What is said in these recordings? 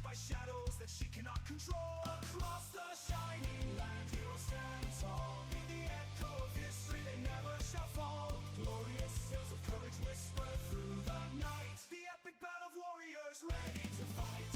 by shadows that she cannot control. Across the shining land, heroes stand tall. In the echo of history, they never shall fall. Glorious tales of courage whisper through the night. The epic battle of warriors ready to fight.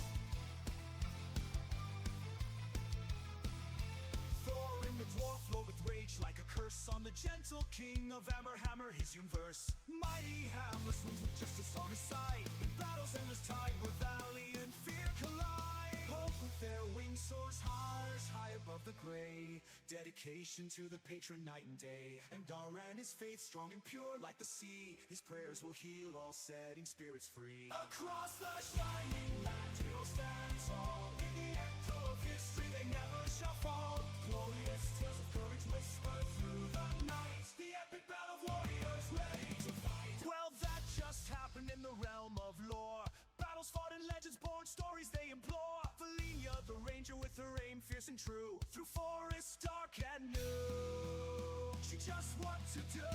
Thor in the dwarf flowed with rage like a curse on the gentle king of Hammer his universe. Mighty hammer's wounds with justice on his side. In battle's endless tide where valley and fear collide. Hope with their wings soars high above the gray. Dedication to the patron night and day. And Daran his faith strong and pure like the sea. His prayers will heal all setting spirits free. Across the shining land, heroes stand tall. In the echo of history, they never shall fall. Glorious tales of courage whisper through the night. The epic battle of warriors ready to fight. Well, that just happened in the realm of lore. Battles fought and legends born, stories they implore. Valenia, the ranger with her aim fierce and true. Through forests dark and new, she just what to do.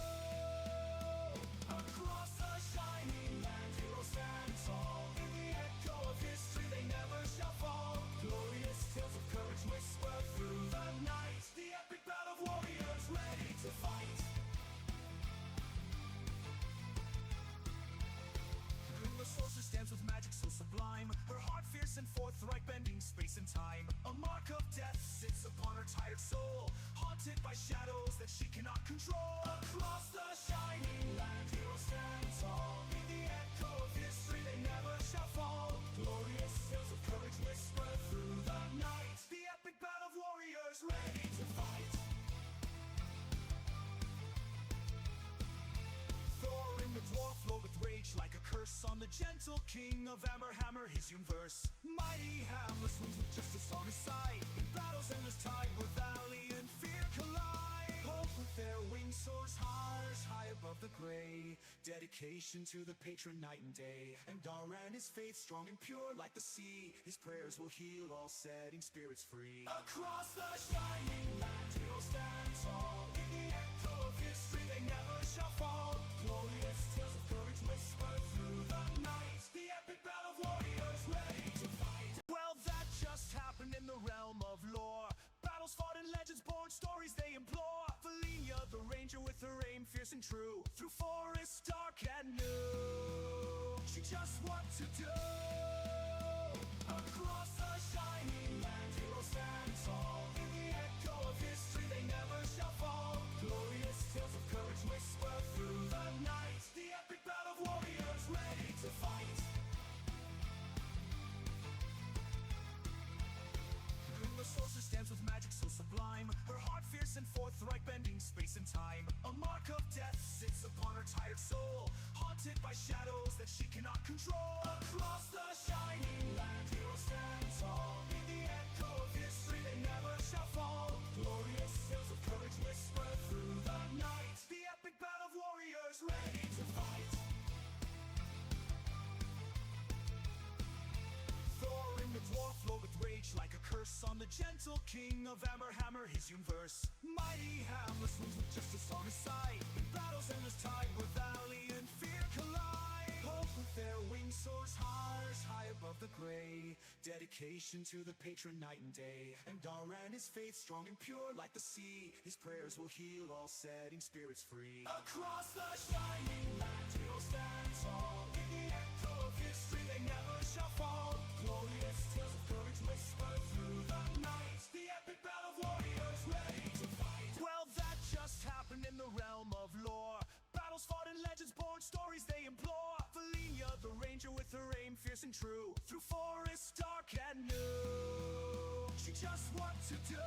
Across the shining land, heroes stand tall. In the echo of history, they never shall fall. Glorious tales of courage whisper through the night. The epic battle of warriors ready to fight. The sorceress stands with magic so sublime. Her heart fierce and forthright, bending space and time. A mark of death sits upon her tired soul, haunted by shadows that she cannot control. Across the shining land, heroes stand tall. In the echo of history, they never shall fall. Glorious tales of courage whisper through the night. The epic battle of warriors ready to fight. Thor in the dwarf flowed with rage like a curse on the gentle king of Hammer his universe. Mighty hammer's wounds with justice on his side. In battle's endless tide where valley and fear collide. Hope with their wings soars high above the gray. Dedication to the patron night and day. And Daran his faith strong and pure like the sea. His prayers will heal all setting spirits free. Across the shining land, heroes stand tall. In the echo of history, they never shall fall. Glorious tales of courage whisper through the night. The epic battle of warriors ready to fight. Well, that just happened in the realm of lore. Battles fought and legends born, stories they implore. Valenia, the ranger with her aim fierce and true. Through forests dark and new, she just what to do. Across the shining land, heroes stand tall. In the echo of history, they never shall fall. Glorious tales of courage whisper through the night. The epic battle of warriors ready to fight. The sorceress stands with magic so sublime. Her heart fierce and forthright, bending space and time. A mark of death sits upon her tired soul, haunted by shadows that she cannot control. Across the shining land, heroes stand tall. In the echo of history, they never shall fall. Glorious tales of courage whisper through the night. The epic battle of warriors ready to fight. Thor in the dwarf flowed with rage like a curse on the gentle king of Hammer his universe. Mighty hammer's wounds with justice on his side. In battle's endless tide where valley and fear collide. Hope with their wings soars high above the gray. Dedication to the patron night and day. And Daran his faith strong and pure like the sea. His prayers will heal all setting spirits free. Across the shining land, heroes stand tall. In the echo of history, they never shall fall. Glorious tales of courage whisper through the night. The epic battle of warriors ready to fight. Well, that just happened in the realm of lore. Battles fought and legends born, stories they implore. Valenia, the ranger with her aim fierce and true. Through forests dark and new, she just what to do.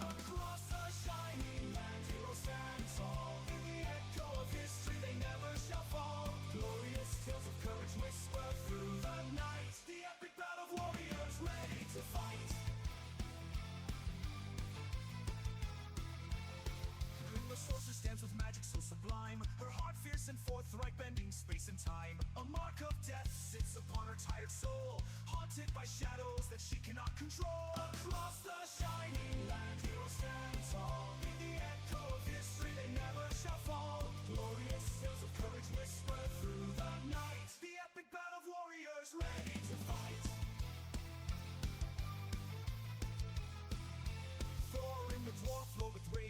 Across the shining land, heroes stand tall. In the echo of history, they never shall fall. Glorious tales of courage whisper through the night. The epic battle of warriors ready to fight. The sorceress stands with magic so sublime. Her heart fierce and forthright, bending space and time. A mark of death sits upon her tired soul, haunted by shadows that she cannot control. Across the shining land, heroes stand tall. In the echo of history, they never shall fall. Glorious tales of courage whisper through the night. The epic battle of warriors ready to fight.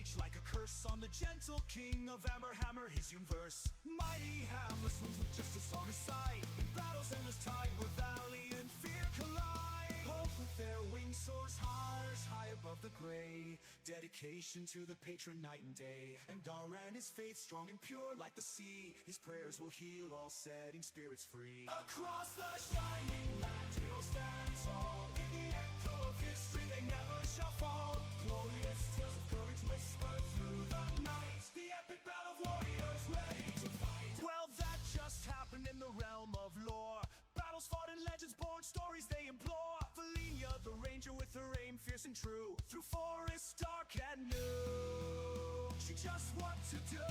rage like a curse on the gentle king of Hammer, his hewn verse. Mighty hammer swings with just a song aside. In battles endless tide where valiant fear collide. Hope with their wings soars high above the gray. Dedication to the patron night and day. And Daran his faith strong and pure like the sea. His prayers will heal all setting spirits free. Across the shining land he'll stand tall. In the echo of history they never shall fall. Glorious tales of courage whisper through the night. The epic battle of warriors ready to fight. Well, that just happened in the realm of lore. Battles fought and legends born, stories they implore. Valenia, the ranger with her aim fierce and true. Through forests dark and new, she just what to do.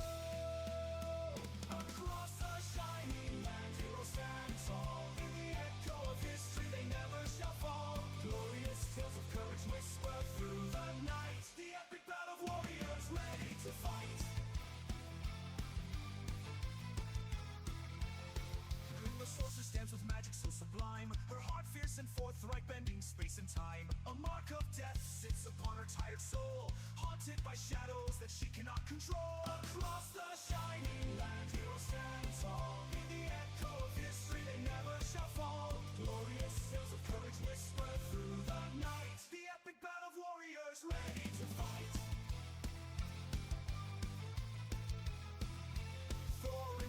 Across the shining land heroes stand tall. In the echo of history they never shall fall. Glorious tales of courage whisper through the night. The epic battle of warriors ready to fight. The sorcerer stands with magic so sublime. Her heart fierce and forthright, bending space and time. A mark of death sits upon her tired soul, haunted by shadows that she cannot control. Across the shining land heroes stand tall. In the echo of history they never shall fall. Glorious tales of courage whisper through the night. The epic battle of warriors ready to fight.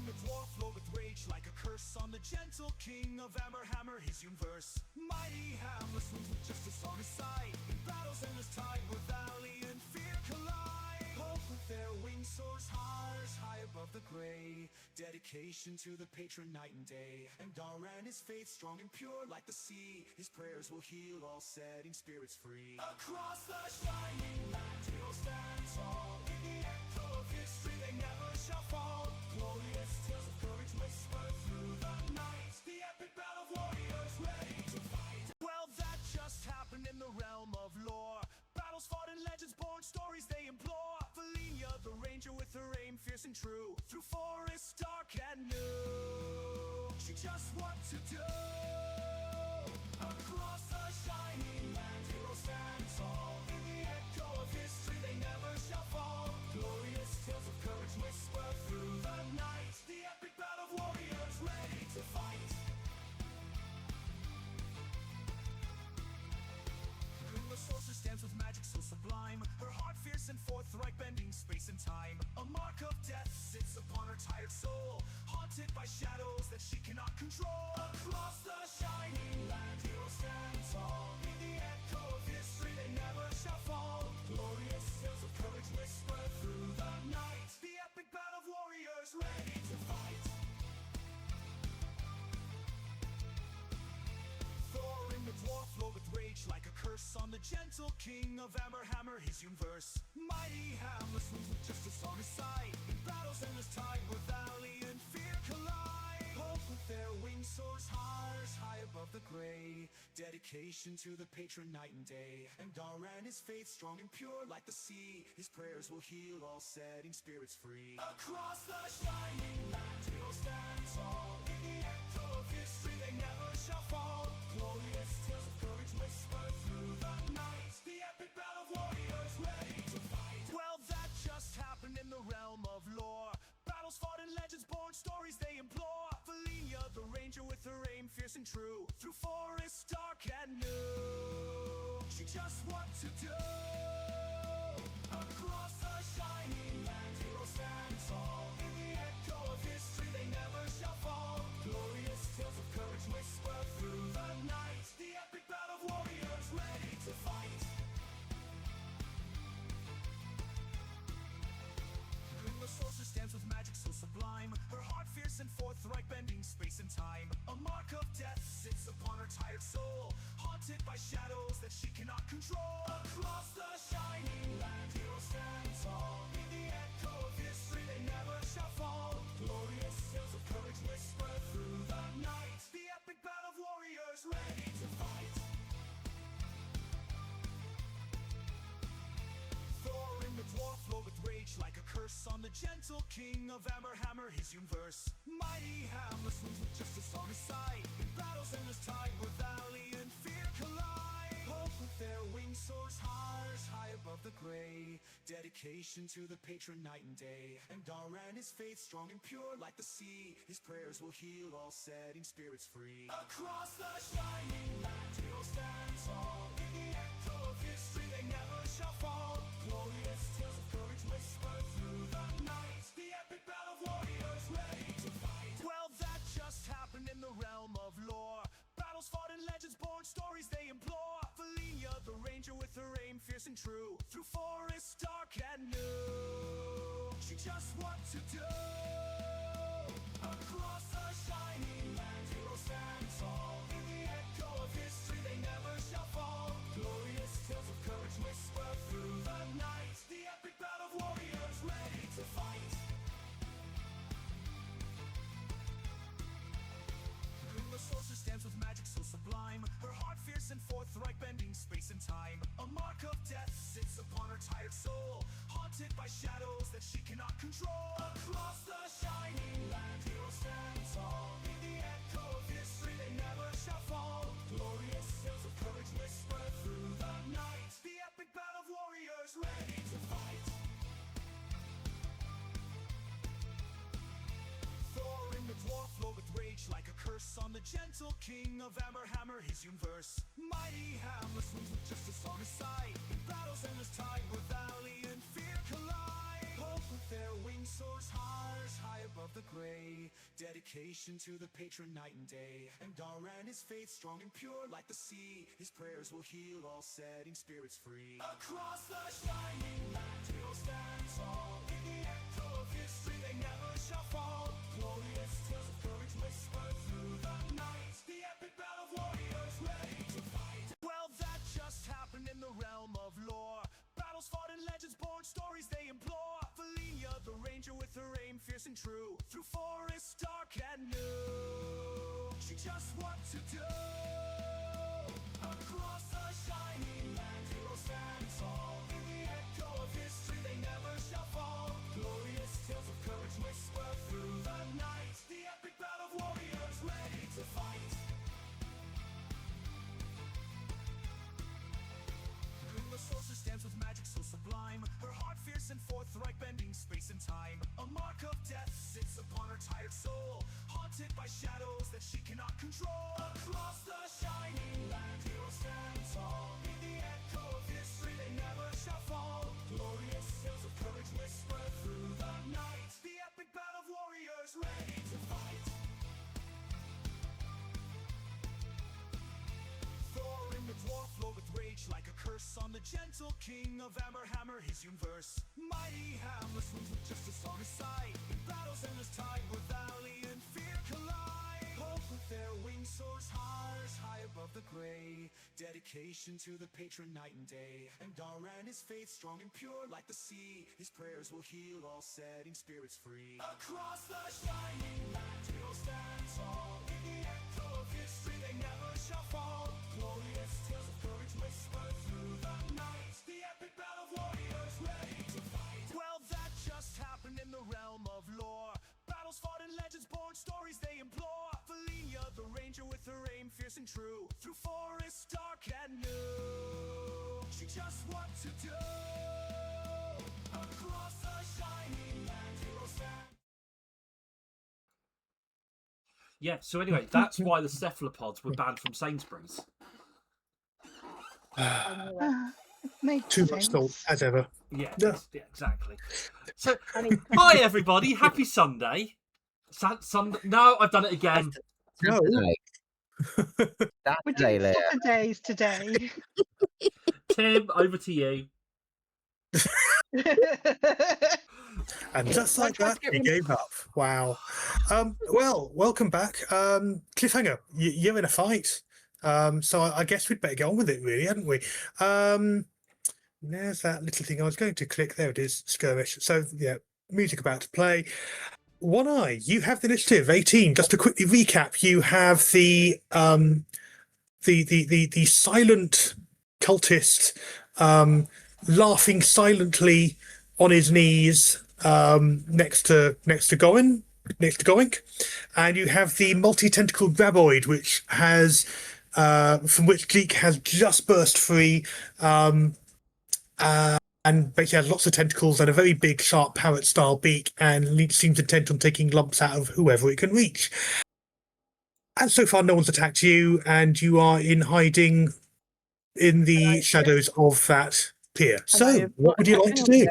The dwarf flowed with rage like a curse on the gentle king of Hammer, his hewn verse. Mighty hammer swings with just a song aside. In battles endless tide where valiant fear collide. Hope with their wings soars high above the gray. Dedication to the patron night and day. And Daran his faith strong and pure like the sea. His prayers will heal all setting spirits free. Across the shining land he'll stand tall. In the echo of history they never shall fall. Glorious tales of courage whisper through the night. The epic battle of warriors ready to fight. Well, that just happened in the realm of lore. Battles fought and legends born, stories they implore. Valenia, the ranger with her aim fierce and true. Through forests dark and new, she just what to do. Across the shining land heroes stand tall. In the echo of history they never shall fall. Glorious tales of courage whisper through the night. The epic battle of warriors ready to fight. The sorcerer stands with magic so sublime. Her heart fierce and forthright, bending space and time. A mark of death sits upon her tired soul, haunted by shadows that she cannot control. Across the shining land heroes stand tall. In the echo of history they never shall fall. Glorious tales of courage whisper through the night. The epic battle of warriors ready to fight. The dwarf flowed with rage like a curse on the gentle king of Hammer, his hewn verse. Mighty hammer swings with just a song aside. In battles endless tide where valiant fear collide. Hope with their wings soars high above the gray. Dedication to the patron night and day. And Daran his faith strong and pure like the sea. His prayers will heal all setting spirits free. Across the shining land he'll stand tall. In the echo of history they never shall fall. Glorious tales of courage whisper through the night. The epic battle of warriors ready to fight. Well, that just happened in the realm of lore. Battles fought and legends born, stories they implore. Valenia, the ranger with her aim fierce and true. Through forests dark and new, she just what to do. Across the shining land heroes stand tall. In the echo of history they never shall fall. Glorious tales of courage whisper through the night. The epic battle of warriors ready to fight. The sorcerer stands with magic so sublime. Her heart fierce and forthright, bending space and time. A mark of death sits upon her tired soul, haunted by shadows that she cannot control. Across the shining land heroes stand tall. In the echo of history they never shall fall. Glorious tales of courage whisper through the night. The epic battle of warriors ready to fight. The dwarf flowed with rage like a curse on the gentle king of Hammer, his hewn verse. Mighty hammer swings with just a song aside. In battles endless tide where valiant fear collide. Hope with their wings soars high above the gray. Dedication dedication to the patron night and day. And Daran is faith strong and pure like the sea. His prayers will heal all setting spirits free. Across the shining land he'll stand tall. In the echo of history they never shall fall. Glorious tales of courage whisper through the night. The epic battle of warriors ready to fight. Well, that just happened in the realm of lore. Battles fought and legends born, stories they implore. Valenia, the ranger with her aim fierce and true. Through forests dark and new, she just what to do. Across the shining land heroes stand tall. In the echo of history they never shall fall. Glorious tales of courage whisper through the night. The epic battle of warriors ready to fight. The sorceress stands with magic so sublime. Her heart fierce and forthright, bending space and time. A mark of death sits upon her tired soul, haunted by shadows that she cannot control. Across the shining land heroes stand tall. In the echo of history they never shall fall. Glorious tales of courage whisper through the night. The epic battle of warriors ready to fight. The dwarf flowed with rage like a curse on the gentle king of Hammer, his verse. Mighty hammer swings with justice on his side. In battles endless tide where valley and fear collide. Hope with their wings soars high above the gray. Dedication to the patron night and day. And Daran is faith strong and pure like the sea. His prayers will heal all setting spirits free. Across the shining land he'll stand tall. In the echo of history they never shall fall. Glorious tales of courage whisper through the night. The epic battle of warriors ready to fight. Well, that just happened in the realm of lore. Battles fought and legends born, stories they implore. Valenia, the ranger with her aim fierce and true. Through forests dark and new, she just what to do. Across the shining land heroes stand tall. In the echo of history they never shall fall. Glorious tales of courage whisper through the night. The epic battle of warriors ready to fight. The sorceress stands with magic so sublime. Her heart fierce and forthright, bending space and time. A mark of death sits upon her tired soul, haunted by shadows that she cannot control. Across the shining land heroes stand tall. In the echo of history they never shall fall. Glorious tales of courage whisper through the night. The epic battle of warriors ready to fight. The dwarf flowed with rage like a curse on the gentle king of Hammer, his verse. Mighty hammer swings with justice on his side. In battles endless tide where valley and fear collide. Hope with their wings soars high above the gray. Dedication to the patron night and day. And Daran is faith strong and pure like the sea. His prayers will heal all setting spirits free. Across the shining land he'll stand tall. In the echo of history they never shall fall. Glorious tales of courage whisper through the night. The epic battle of warriors ready to fight. Well, that just happened in the realm of lore. Battles fought and legends born, stories they implore. Valenia, the ranger with her aim fierce and true. Through forests dark and new, she just what to do. Across the shining land heroes stand. Yeah, so anyway, that's why the cephalopods were banned from Sainsbury's. Too much thought, as ever. Yeah, exactly. So, hi everybody, happy Sunday. Sunday. No, I've done it again. No. We're doing Saturdays today. Tim, over to you. And just like that, he gave up. Wow. Well, welcome back. Cliffhanger, you're in a fight. So I guess we'd better get on with it, really, hadn't we? There's that little thing I was going to click. There it is, skirmish. So, yeah, music about to play. One Eye, you have the initiative, 18. Just to quickly recap, you have the silent cultist laughing silently on his knees next to Goink, and you have the multi-tentacled graboid, which has from which Geek has just burst free, and and basically has lots of tentacles and a very big, sharp parrot-style beak, and seems intent on taking lumps out of whoever it can reach. And so far, no one's attacked you, and you are in hiding in the shadows of that pier. So, what would you like to do?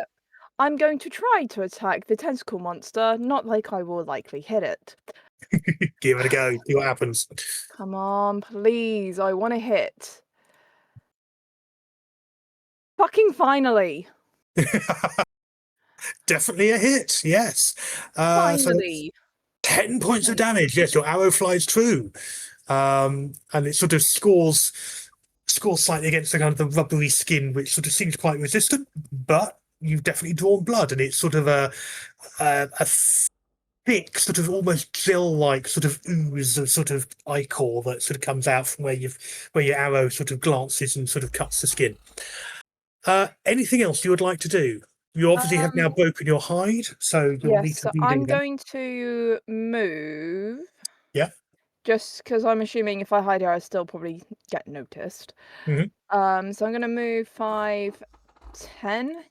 I'm going to try to attack the tentacle monster, not like I will likely hit it. Give it a go. See what happens. Come on, please. I want to hit. Fucking finally. Definitely a hit, yes. Finally. So 10 points of damage. Yes, your arrow flies true. And it sort of scores slightly against the kind of the rubbery skin, which sort of seems quite resistant, but you've definitely drawn blood, and it's sort of a thick, sort of almost gel-like sort of ooze of sort of ichor that sort of comes out from where your arrow sort of glances and sort of cuts the skin. Anything else you would like to do? You obviously have now broken your hide, so you'll need to Yes, I'm again. going to move. Yeah. Just because I'm assuming if I hide here, I'll still probably get noticed. Mhm. So I'm going to move 5, 10.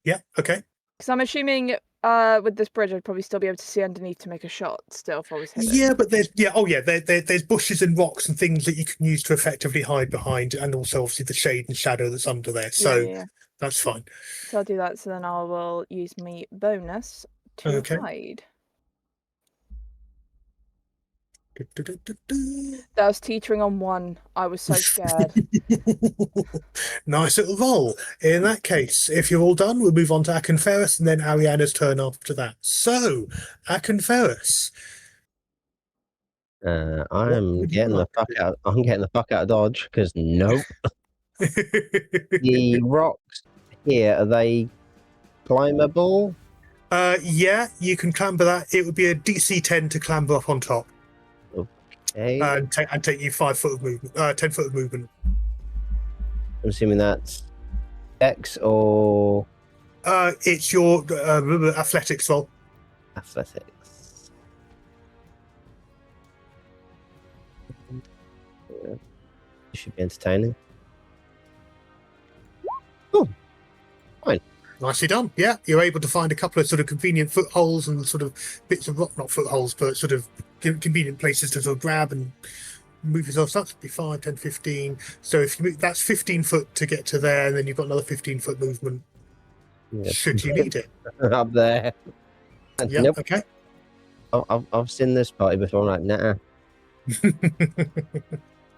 Yeah, okay. Because I'm assuming with this bridge, I'd probably still be able to see underneath to make a shot still if I was hidden. Yeah, but there's bushes and rocks and things that you can use to effectively hide behind, and also obviously the shade and shadow that's under there. So Yeah. that's fine. So I'll do that. So then I will use my bonus to Okay. hide. Du-du-du-du-du. That was teetering on 1. I was so scared. Nice little roll. In that case, if you're all done, we'll move on to Akenferus and then Ariana's turn after that. So, Akenferus. I'm getting the fuck out. I'm getting the fuck out of Dodge because nope. The rocks here, are they climbable? Yeah, you can clamber that. It would be a DC 10 to clamber up on top. Okay. And take you 5 foot of movement, 10 foot of movement. I'm assuming that's X or It's your athletics roll. athletics. Yeah. This should be entertaining. Oh, fine. Nicely done. Yeah, you're able to find a couple of sort of convenient footholds and sort of bits of rock, not footholds, but sort of convenient places to sort of grab and move yourself. So that's be 5, 10, 15. So if you move, that's 15 foot to get to there, and then you've got another 15 foot movement. Yeah. Should you need it? Up there. Yeah. Nope. Okay. I've seen this party before. I'm like, nah.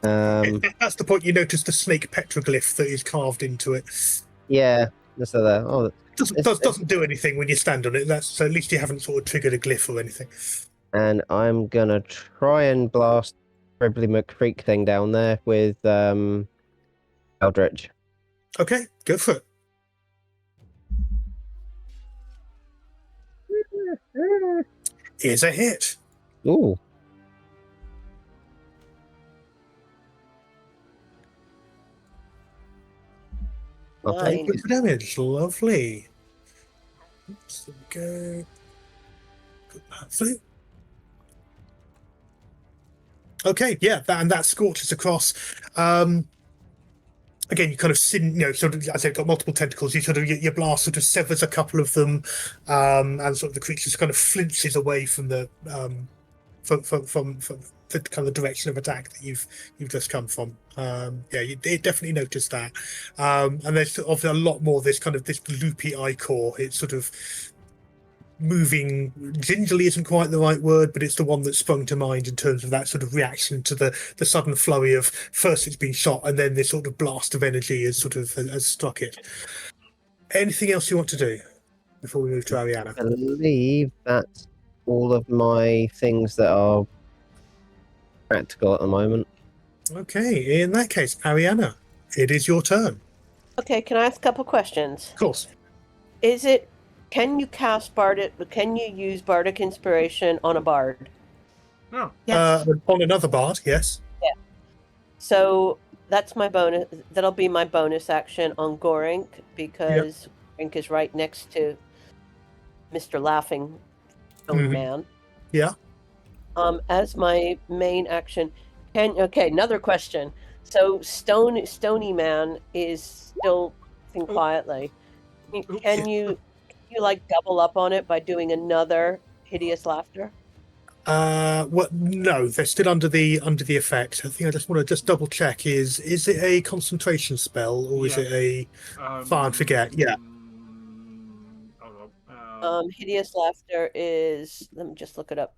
That's the point. You notice the snake petroglyph that is carved into it. Yeah. So there. Oh, Doesn't do anything when you stand on it. So at least you haven't sort of triggered a glyph or anything. and I'm gonna try and blast Ribley McCreek thing down there with Eldritch. Okay, go for it. Here's a hit. Ooh. Okay. 8 points of damage. Lovely. Oops, there we go. Put that through. Okay, yeah, that scorches across. Again, you kind of sort of, as I said, got multiple tentacles. You sort of your blast sort of severs a couple of them, and sort of the creature kind of flinches away from the from the kind of direction of attack that you've just come from. Yeah, you definitely noticed that. And there's obviously a lot more of this kind of this loopy ichor. It's sort of moving gingerly isn't quite the right word, but it's the one that sprung to mind in terms of that sort of reaction to the sudden flurry of first it's been shot and then this sort of blast of energy has struck it. Anything else you want to do before we move to Ariana? I believe that's all of my things that are practical at the moment. Okay, in that case, Ariana, it is your turn. Okay, can I ask a couple questions? Of course. Can you cast Bardic? Can you use Bardic Inspiration on a bard? Oh. Yes. On another bard, yes. Yeah. So that's my bonus. That'll be my bonus action on Gorink because Gorink is right next to Mr. Laughing Stone Man. Yeah. As my main action, another question. So Stony Man is still laughing quietly. Can you like double up on it by doing another hideous laughter? Well, no, they're still under the effect. I think I just want to just double check. Is it a concentration spell or is Yeah. it a fire and forget? Yeah. Hold on. Hideous laughter is. Let me just look it up.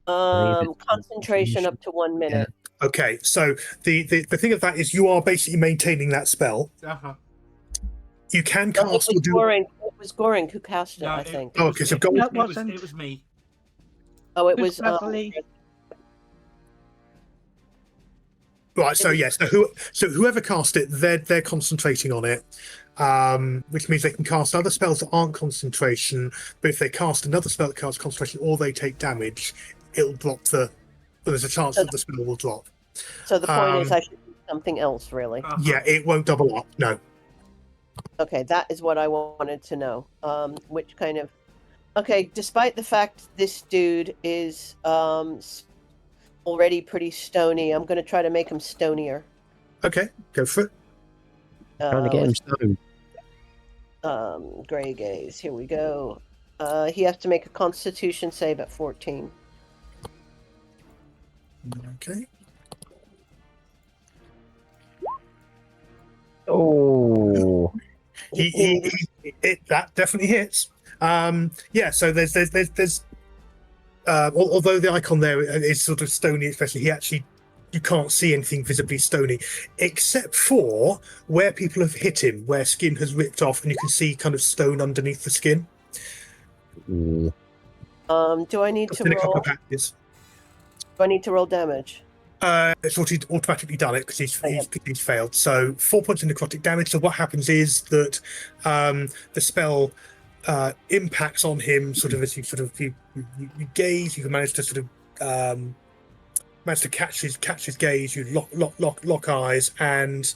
believe it's Concentration up to 1 minute. Okay. So the thing of that is you are basically maintaining that spell. Uh-huh. You can No, cast or do. It was Goring who cast it, No, I think. Oh, okay, so go. No, it wasn't. It was me. Oh, it It was was. Beverly. Right, so yes, so whoever cast it, they're concentrating on it, which means they can cast other spells that aren't concentration. But if they cast another spell that casts concentration, or they take damage, it'll drop the. Well, there's a chance that the spell will drop. So the point is, I should do something else, really. Uh-huh. Yeah, it won't double up. No. Okay, that is what I wanted to know. Which kind of. Okay, despite the fact this dude is already pretty stony, I'm going to try to make him stonier. Okay, go for it. Trying to get him stoned. Gray gaze. Here we go. He has to make a Constitution save at 14. Okay. Oh, That definitely hits. Yeah. So there's although the icon there is sort of stony, especially you can't see anything visibly stony, except for where people have hit him, where skin has ripped off, and you can see kind of stone underneath the skin. mm. Do I need Just to in a couple roll? of patches. Do I need to roll damage? It's automatically done it because he's failed. So 4 points of necrotic damage. So what happens is that the spell impacts on him sort of as you gaze. You can manage to sort of manage to catch his gaze. You lock eyes, and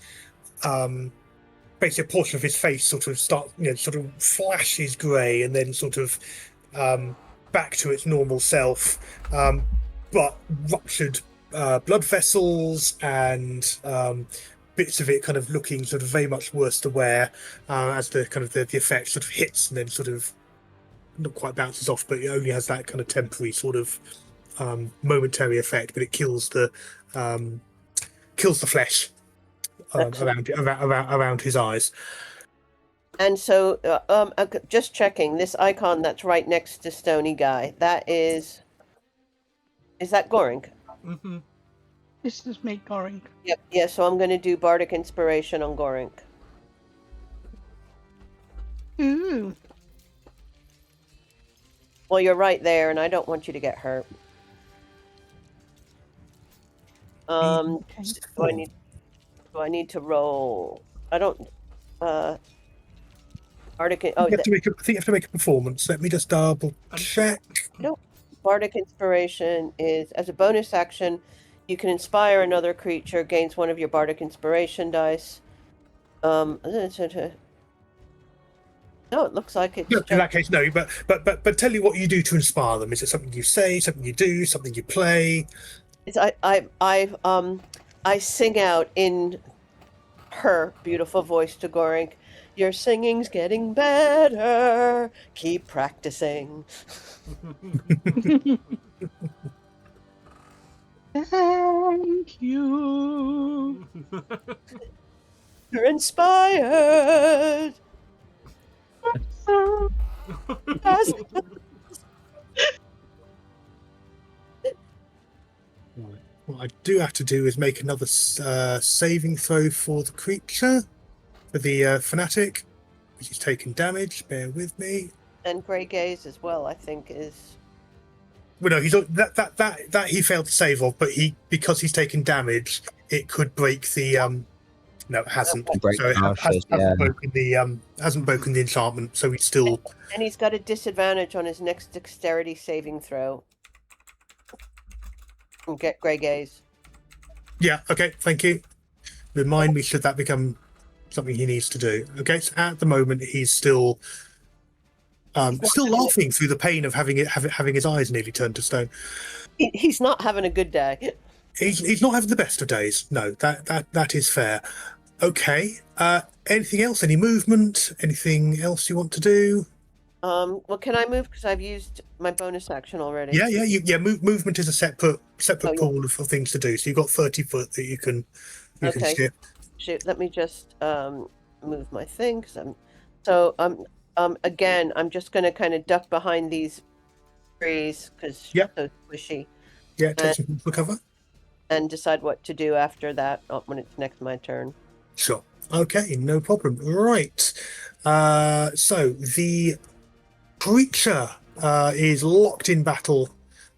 basically a portion of his face sort of flashes grey and then sort of back to its normal self, but ruptured blood vessels and bits of it kind of looking sort of very much worse to wear as the kind of the effect sort of hits and then sort of not quite bounces off, but it only has that kind of temporary sort of momentary effect, but it kills the flesh around his eyes. And so, just checking, this icon that's right next to Stony Guy, is that Goring? Mm-hmm. This is me, Goring. Yep. Yeah, so I'm going to do Bardic Inspiration on Goring. Ooh. Well, you're right there, and I don't want you to get hurt. Okay. Do I need to roll? I don't. Bardic. Oh, I think you have to make a performance. Let me just double check. Bardic Inspiration is as a bonus action. You can inspire another creature, gains one of your Bardic Inspiration dice. No, it looks like it's. No, in that case, no. But tell you what you do to inspire them. Is it something you say, something you do, something you play? It's I sing out in her beautiful voice to Goring. Your singing's getting better. Keep practicing. Thank you. You're inspired. Yes. What I do have to do is make another saving throw for the creature, for the fanatic, which is taking damage. Bear with me. And Grey Gaze as well, I think, is. Well, no, he's that he failed to save of, but because he's taken damage, it could break the. No, it hasn't. Break So it the hasn't broken the enchantment. So he's still. And he's got a disadvantage on his next dexterity saving throw. And get Grey Gaze. Yeah. Okay. Thank you. Remind me should that become something he needs to do. Okay. So at the moment, he's still laughing through the pain of having his eyes nearly turned to stone. He's not having a good day. He's not having the best of days. No, that is fair. Okay. Anything else? Any movement? Anything else you want to do? Well, can I move? Because I've used my bonus action already. Yeah. Movement is a separate Oh, yeah. pool of things to do. So you've got 30 foot that you can Okay. skip. Shoot, let me just move my thing. So again, I'm just going to kind of duck behind these trees because Yep. so squishy. Yeah, take some for cover. And decide what to do after that when it's next my turn. Sure. Okay, no problem. Right. So the creature is locked in battle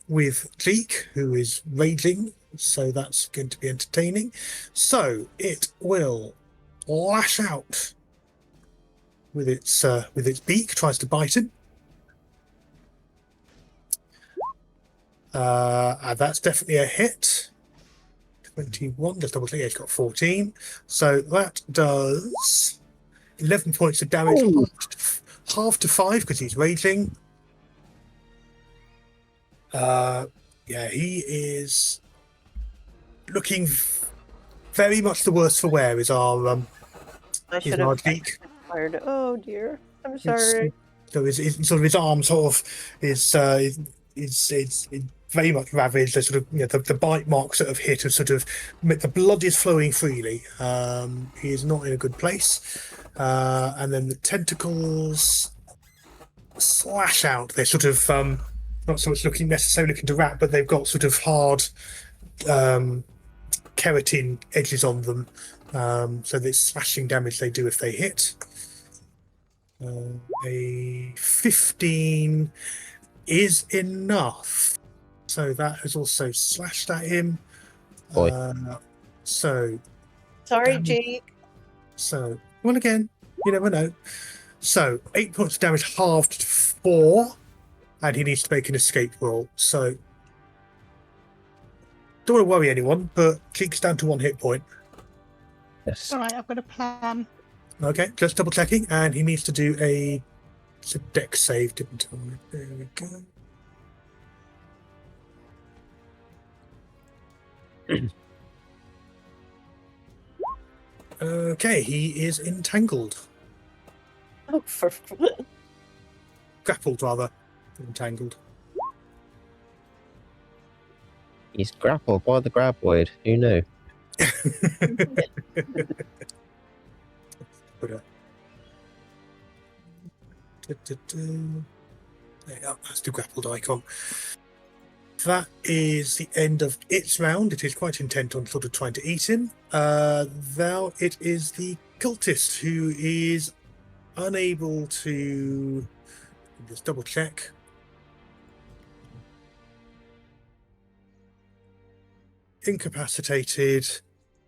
with Jeek, who is raging. So that's going to be entertaining. So it will lash out with its beak, tries to bite him. And that's definitely a hit. 21, just double check. Yeah, he's got 14. So that does 11 points of damage, half to 5 because he's raging. Yeah, he is looking very much the worse for wear. Is our I should have beak. fired. Oh dear, I'm sorry. So his arm sort of is very much ravaged. There's sort of the bite marks that have hit have sort of the blood is flowing freely. He is not in a good place. And then the tentacles slash out. They're sort of not so much necessarily looking to wrap, but they've got sort of hard keratin edges on them. So the slashing damage they do if they hit. A 15 is enough. So that has also slashed at him. So sorry, Jake. So well, again, you never know. So 8 points of damage halved to 4, and he needs to make an escape roll. So don't want to worry anyone, but Cheek's down to 1 hit point. Yes. All right, I've got a plan. Okay, just double checking, and he needs to do a dex save, didn't I? There we go. Okay, he is entangled. Oh, Grappled, rather. Entangled. He's grappled by the graboid. Who knew? There you go. That's the grappled icon. That is the end of its round. It is quite intent on sort of trying to eat him. Now it is the cultist who is unable to just double check. Incapacitated,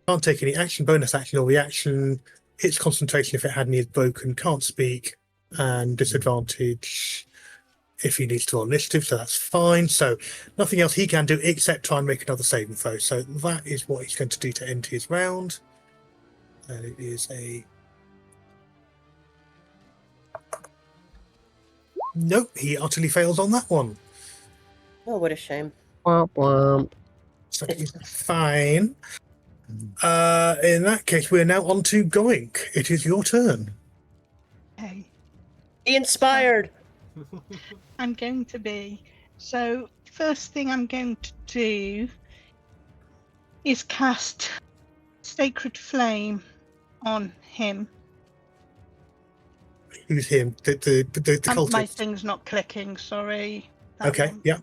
can't take any action, bonus action or reaction. Its concentration if it had any is broken, can't speak, and disadvantage if he needs to roll initiative, so that's fine. So nothing else he can do except try and make another saving throw. So that is what he's going to do to end his round. And it is a... Nope, he utterly fails on that one. Oh, what a shame. Womp womp. So he's fine. In that case, we're now on to Goink. It is your turn. Okay. Be inspired. I'm going to be. So, first thing I'm going to do is cast Sacred Flame on him. Who's him? The cultist. My thing's not clicking, sorry. That Okay, one. yeah.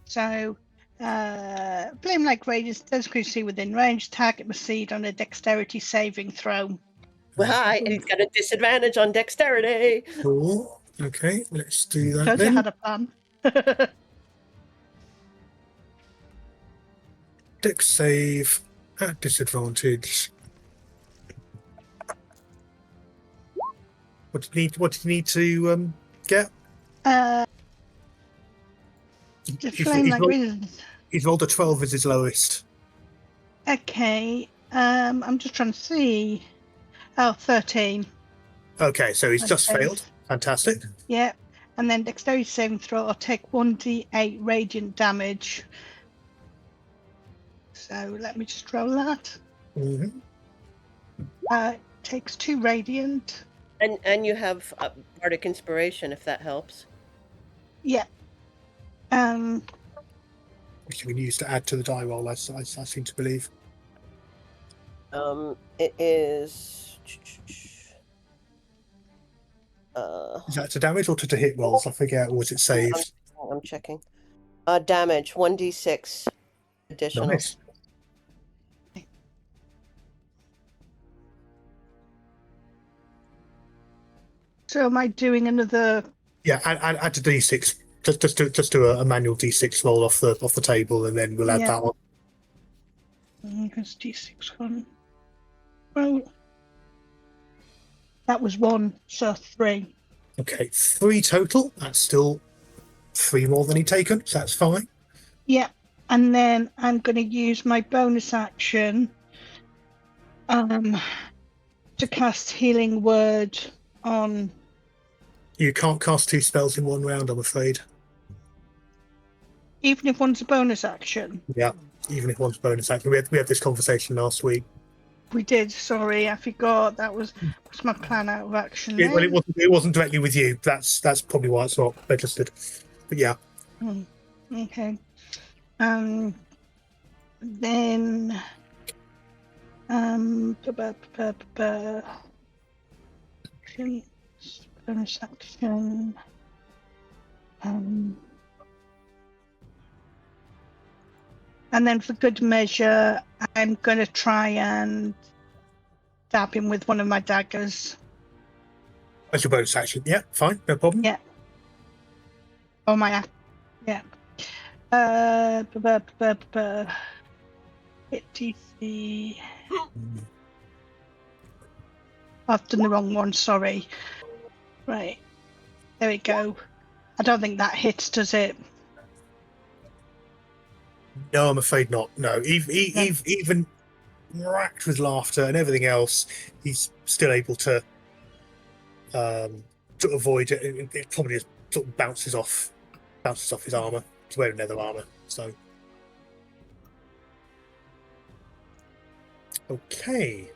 So, Flame like rages does creature within range. Target proceed on a dexterity saving throw. Well, and he's got a disadvantage on dexterity. Cool. Okay, let's do that Told then. you had a plan. Dex save at disadvantage. What do you need to get? The flame like rages. He's rolled a 12 as his lowest. Okay. I'm just trying to see. Oh, 13. Okay, so he's just Okay. failed. Fantastic. Yeah. And then dexterity saving throw, I'll take 1d8 radiant damage. So let me just roll that. Mm-hmm. Takes 2 radiant. And you have bardic inspiration, if that helps. Yeah. Which we can use to add to the die roll, I seem to believe. It is. Is that to damage or to hit rolls? I forget. Or was it saves? I'm checking. Damage 1d6 additional. Nice. So am I doing another? Yeah, add to d6. Just do a manual d6 roll off the table, and then we'll add that on. Because d6 1. Well, that was 1, so 3. Okay, 3 total. That's still 3 more than he'd taken, so that's fine. Yeah, and then I'm going to use my bonus action to cast Healing Word on. You can't cast 2 spells in one round, I'm afraid. Even if one's a bonus action? Yeah, even if one's bonus action. We had this conversation last week. We did, sorry, I forgot. That was my plan out of action. Well, it wasn't directly with you. That's probably why it's not registered. But yeah. Okay. Then bonus action. And then for good measure, I'm going to try and stab him with one of my daggers. That's your bonus action. Yeah, fine, no problem. Yeah. Oh, my... Yeah. Hit DC. I've done the wrong one, sorry. Right. There we go. I don't think that hits, does it? No, I'm afraid not. No, even racked with laughter and everything else, he's still able to avoid it. It probably just sort of bounces off his armor. He's wearing leather armor, so okay.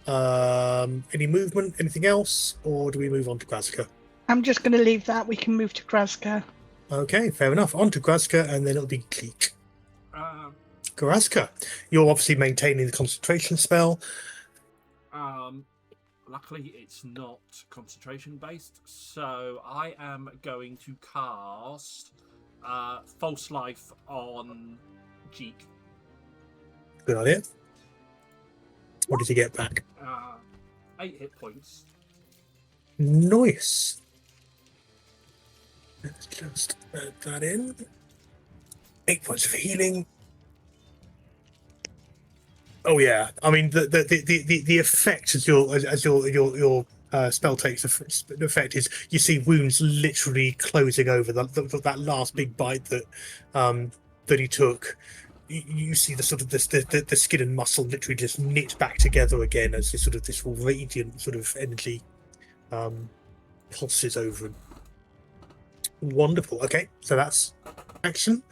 Any movement? Anything else, or do we move on to Grazka? I'm just going to leave that. We can move to Grazka. Okay, fair enough. On to Grazka, and then it'll be Cleek. Grazka, you're obviously maintaining the concentration spell. Luckily, it's not concentration based, so I am going to cast False Life on Jeek. Good idea. What does he get back? 8 hit points. Nice. Let's just add that in. 8 points of healing. Oh yeah, I mean the effect as your spell takes effect is you see wounds literally closing over that last big bite that he took. You see the sort of the skin and muscle literally just knit back together again as this radiant sort of energy pulses over him. Wonderful. Okay, so that's action.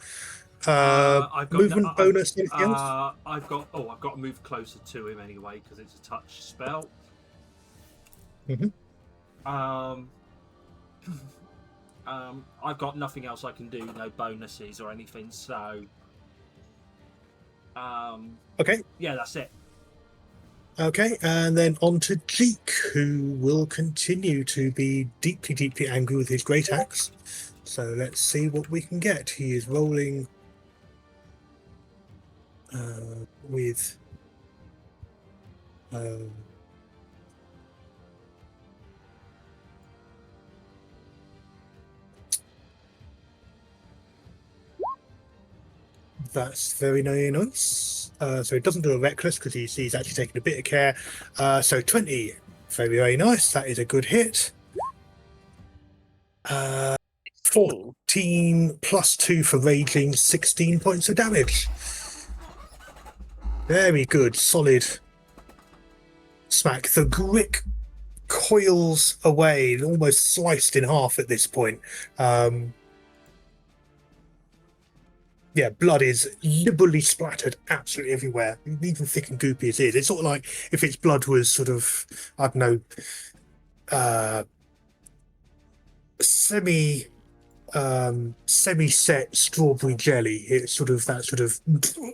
I've got movement bonus. Anything else? I've got to move closer to him anyway because it's a touch spell. Mm-hmm. I've got nothing else I can do, no bonuses or anything. So, okay. Yeah, that's it. Okay, and then on to Jeek, who will continue to be deeply, deeply angry with his great axe. So let's see what we can get. He is rolling with that's very, very nice. So it doesn't do a reckless because he's actually taking a bit of care. So 20, very, very nice. That is a good hit. 14 plus 2 for raging, 16 points of damage. Very good, solid smack. The brick coils away, almost sliced in half at this point. yeah, blood is liberally splattered absolutely everywhere, even thick and goopy as it is. It's sort of like if its blood was sort of, I don't know, semi semi-set strawberry jelly. It's sort of that sort of,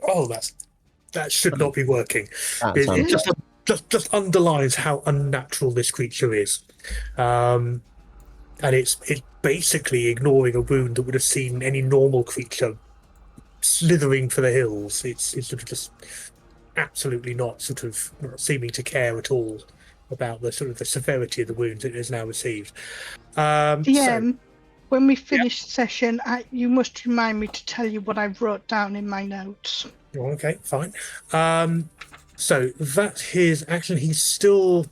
oh, that should not be working. That It sounds just underlines how unnatural this creature is. And it's basically ignoring a wound that would have seen any normal creature slithering for the hills. It's sort of just absolutely not sort of not seeming to care at all about the sort of the severity of the wounds it has now received. So, When we finish the session, you must remind me to tell you what I wrote down in my notes. okay, fine. So that's his action. He's still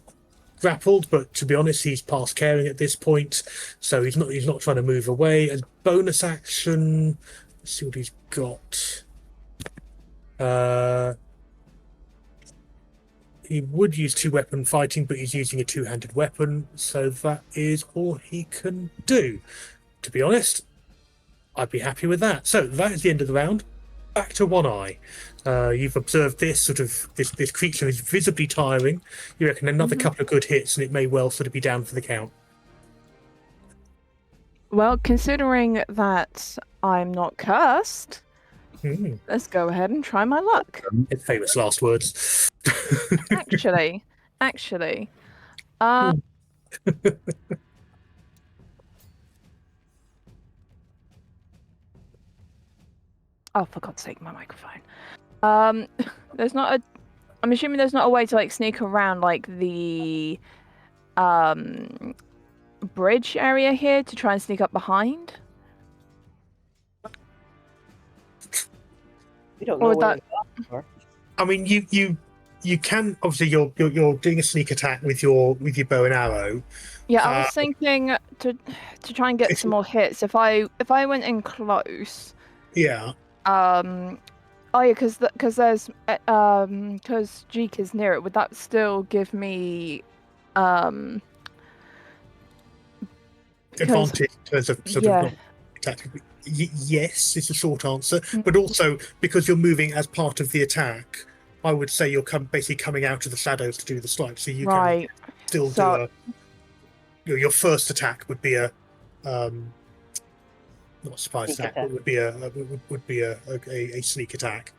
grappled, but to be honest, he's past caring at this point, so he's not trying to move away. As bonus action, let's see what he's got. He would use 2-weapon fighting, but he's using a 2-handed weapon, so that is all he can do. To be honest, I'd be happy with that. So that is the end of the round. Back to One Eye. You've observed this sort of this creature is visibly tiring. You reckon another couple of good hits, and it may well sort of be down for the count. Well, considering that I'm not cursed, let's go ahead and try my luck. It's famous last words. Actually, oh, for God's sake, my microphone. There's not a. I'm assuming there's not a way to like sneak around like the bridge area here to try and sneak up behind. We don't know where you are. I mean, you can obviously you're doing a sneak attack with your bow and arrow. Yeah, I was thinking to try and get some more hits. If I went in close. Yeah. Oh yeah, because there's because Jeek is near it. Would that still give me advantage in terms of sort of not tactically? Yes, it's a short answer, but also because you're moving as part of the attack, I would say you're basically coming out of the shadows to do the strike, so you can still do your first attack would be a not a surprise attack, but would be a sneak attack.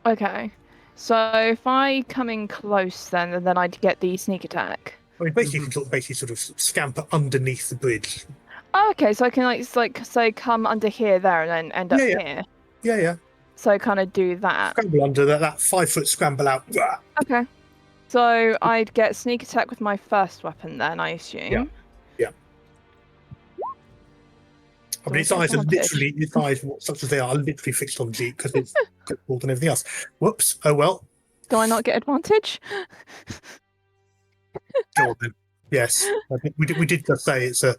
Okay, so if I come in close, then I'd get the sneak attack. I mean, basically, you can sort of scamper underneath the bridge. Oh, okay, so I can like say come under here, there, and then end up here. Yeah. So kind of do that. Scramble under that 5-foot scramble out. Okay. So I'd get sneak attack with my first weapon then, I assume. Yeah. I mean, its eyes are literally, such as they are literally fixed on Jeep because it's crippled and everything else. Whoops. Oh well. Do I not get advantage? Sure, then. Yes. I think we did just say it's a.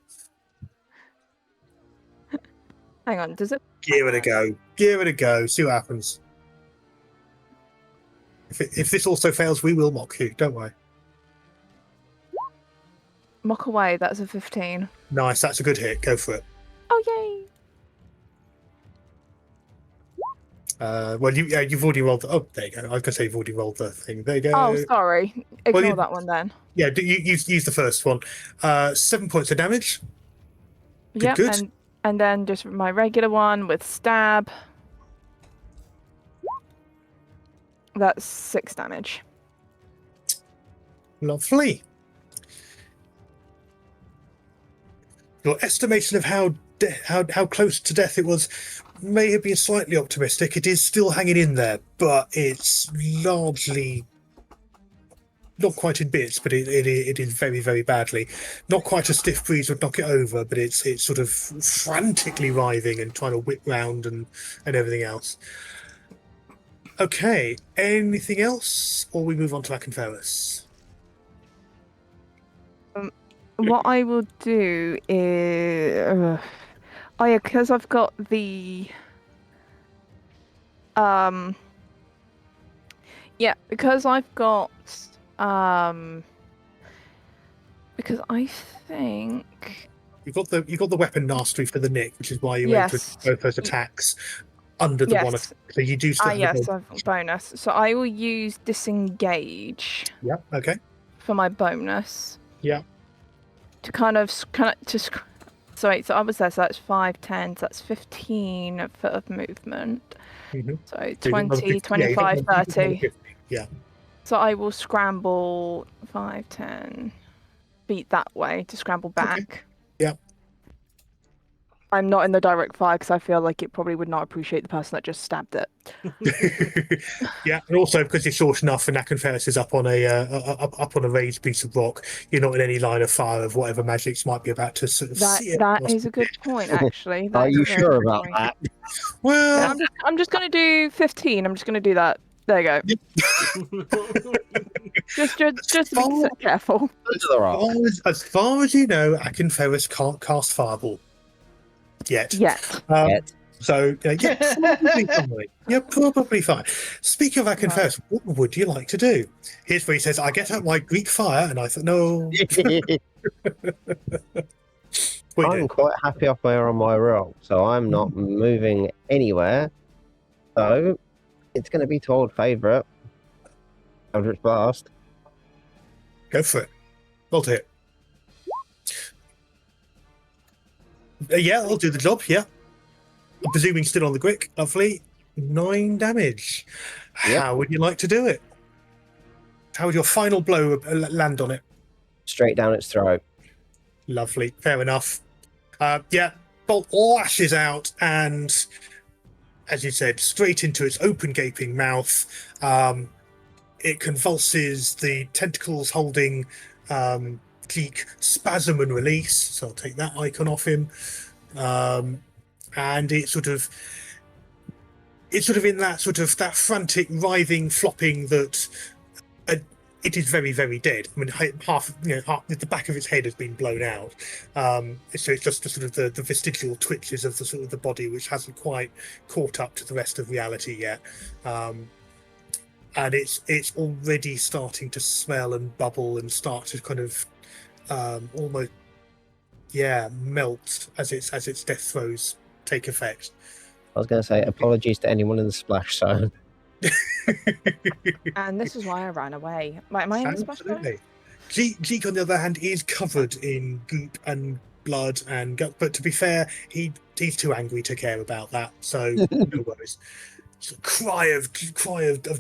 Hang on, does it? Give it a go. Give it a go. See what happens. If this also fails, we will mock you. Don't worry. Mock away. That's a 15. Nice. That's a good hit. Go for it. Oh yay! Well, you've already rolled. Oh, there you go. I was gonna say you've already rolled the thing. There you go. Oh, sorry. Ignore Well, that one then. Yeah, use the first one. 7 points of damage. Good. And then just my regular one with stab. That's 6 damage. Lovely. Your estimation of how close to death it was may have been slightly optimistic. It is still hanging in there, but it's largely not quite in bits, but it is very, very badly. Not quite a stiff breeze would knock it over, but it's sort of frantically writhing and trying to whip round and everything else. Okay, anything else, or we move on to Acanferus? What I will do is, because I've got the, because I've got, because I think You've got the weapon mastery for the nick, which is why you're able to do both those attacks. under the one. Yes. So you do still have a Yes, bonus. I've bonus. So I will use disengage Yeah. Okay. for my bonus. Yeah. To so wait, so I was there, so that's 5, 10, so that's 15 foot of movement. Mm-hmm. So So you've got another 20, 50, yeah, you've got 25, another 30. 50. Yeah. So I will scramble 5, 10 feet that way to scramble back. Okay. Yeah. I'm not in the direct fire because I feel like it probably would not appreciate the person that just stabbed it. Yeah, and also because you're short enough and Akenferris is up on a raised piece of rock, you're not in any line of fire of whatever magics might be about to sort of see it. That is a good point, actually. Are That is you a very sure good about point. that? Well, Yeah, I'm just gonna do 15. I'm just gonna do that. There you go. Just to be careful. Those are the rocks. as far as you know, Akenferris can't cast fireball yet. Yet. Yet. So yeah, probably fine. Yeah, probably fine. Speaking of Akenferris, what would you like to do? Here's where he says, "I get out my Greek fire," and I thought, no. What do you I'm do? quite happy up there on my roll, so I'm not moving anywhere. So it's going to be to old favourite, Eldritch Blast. Go for it. Roll to hit. Yeah, I'll do the job. Yeah. I'm presuming still on the Grick. Lovely. 9 damage. Yep. How would you like to do it? How would your final blow land on it? Straight down its throat. Lovely. Fair enough. Yeah, bolt lashes out and, as you said, straight into its open gaping mouth. It convulses, the tentacles holding Geek spasm and release. So I'll take that icon off him. And it's sort of in that frantic writhing flopping that it is very, very dead. I mean, half the back of its head has been blown out. So it's just the vestigial twitches of the sort of the body, which hasn't quite caught up to the rest of reality yet. And it's already starting to smell and bubble and start to kind of almost melt as its death throes take effect. I was going to say apologies to anyone in the splash zone. And this is why I ran away. Am I in the splash zone? Absolutely. Geek, on the other hand, is covered in goop and blood and gut, but to be fair, he's too angry to care about that. So no worries. Sort of cry of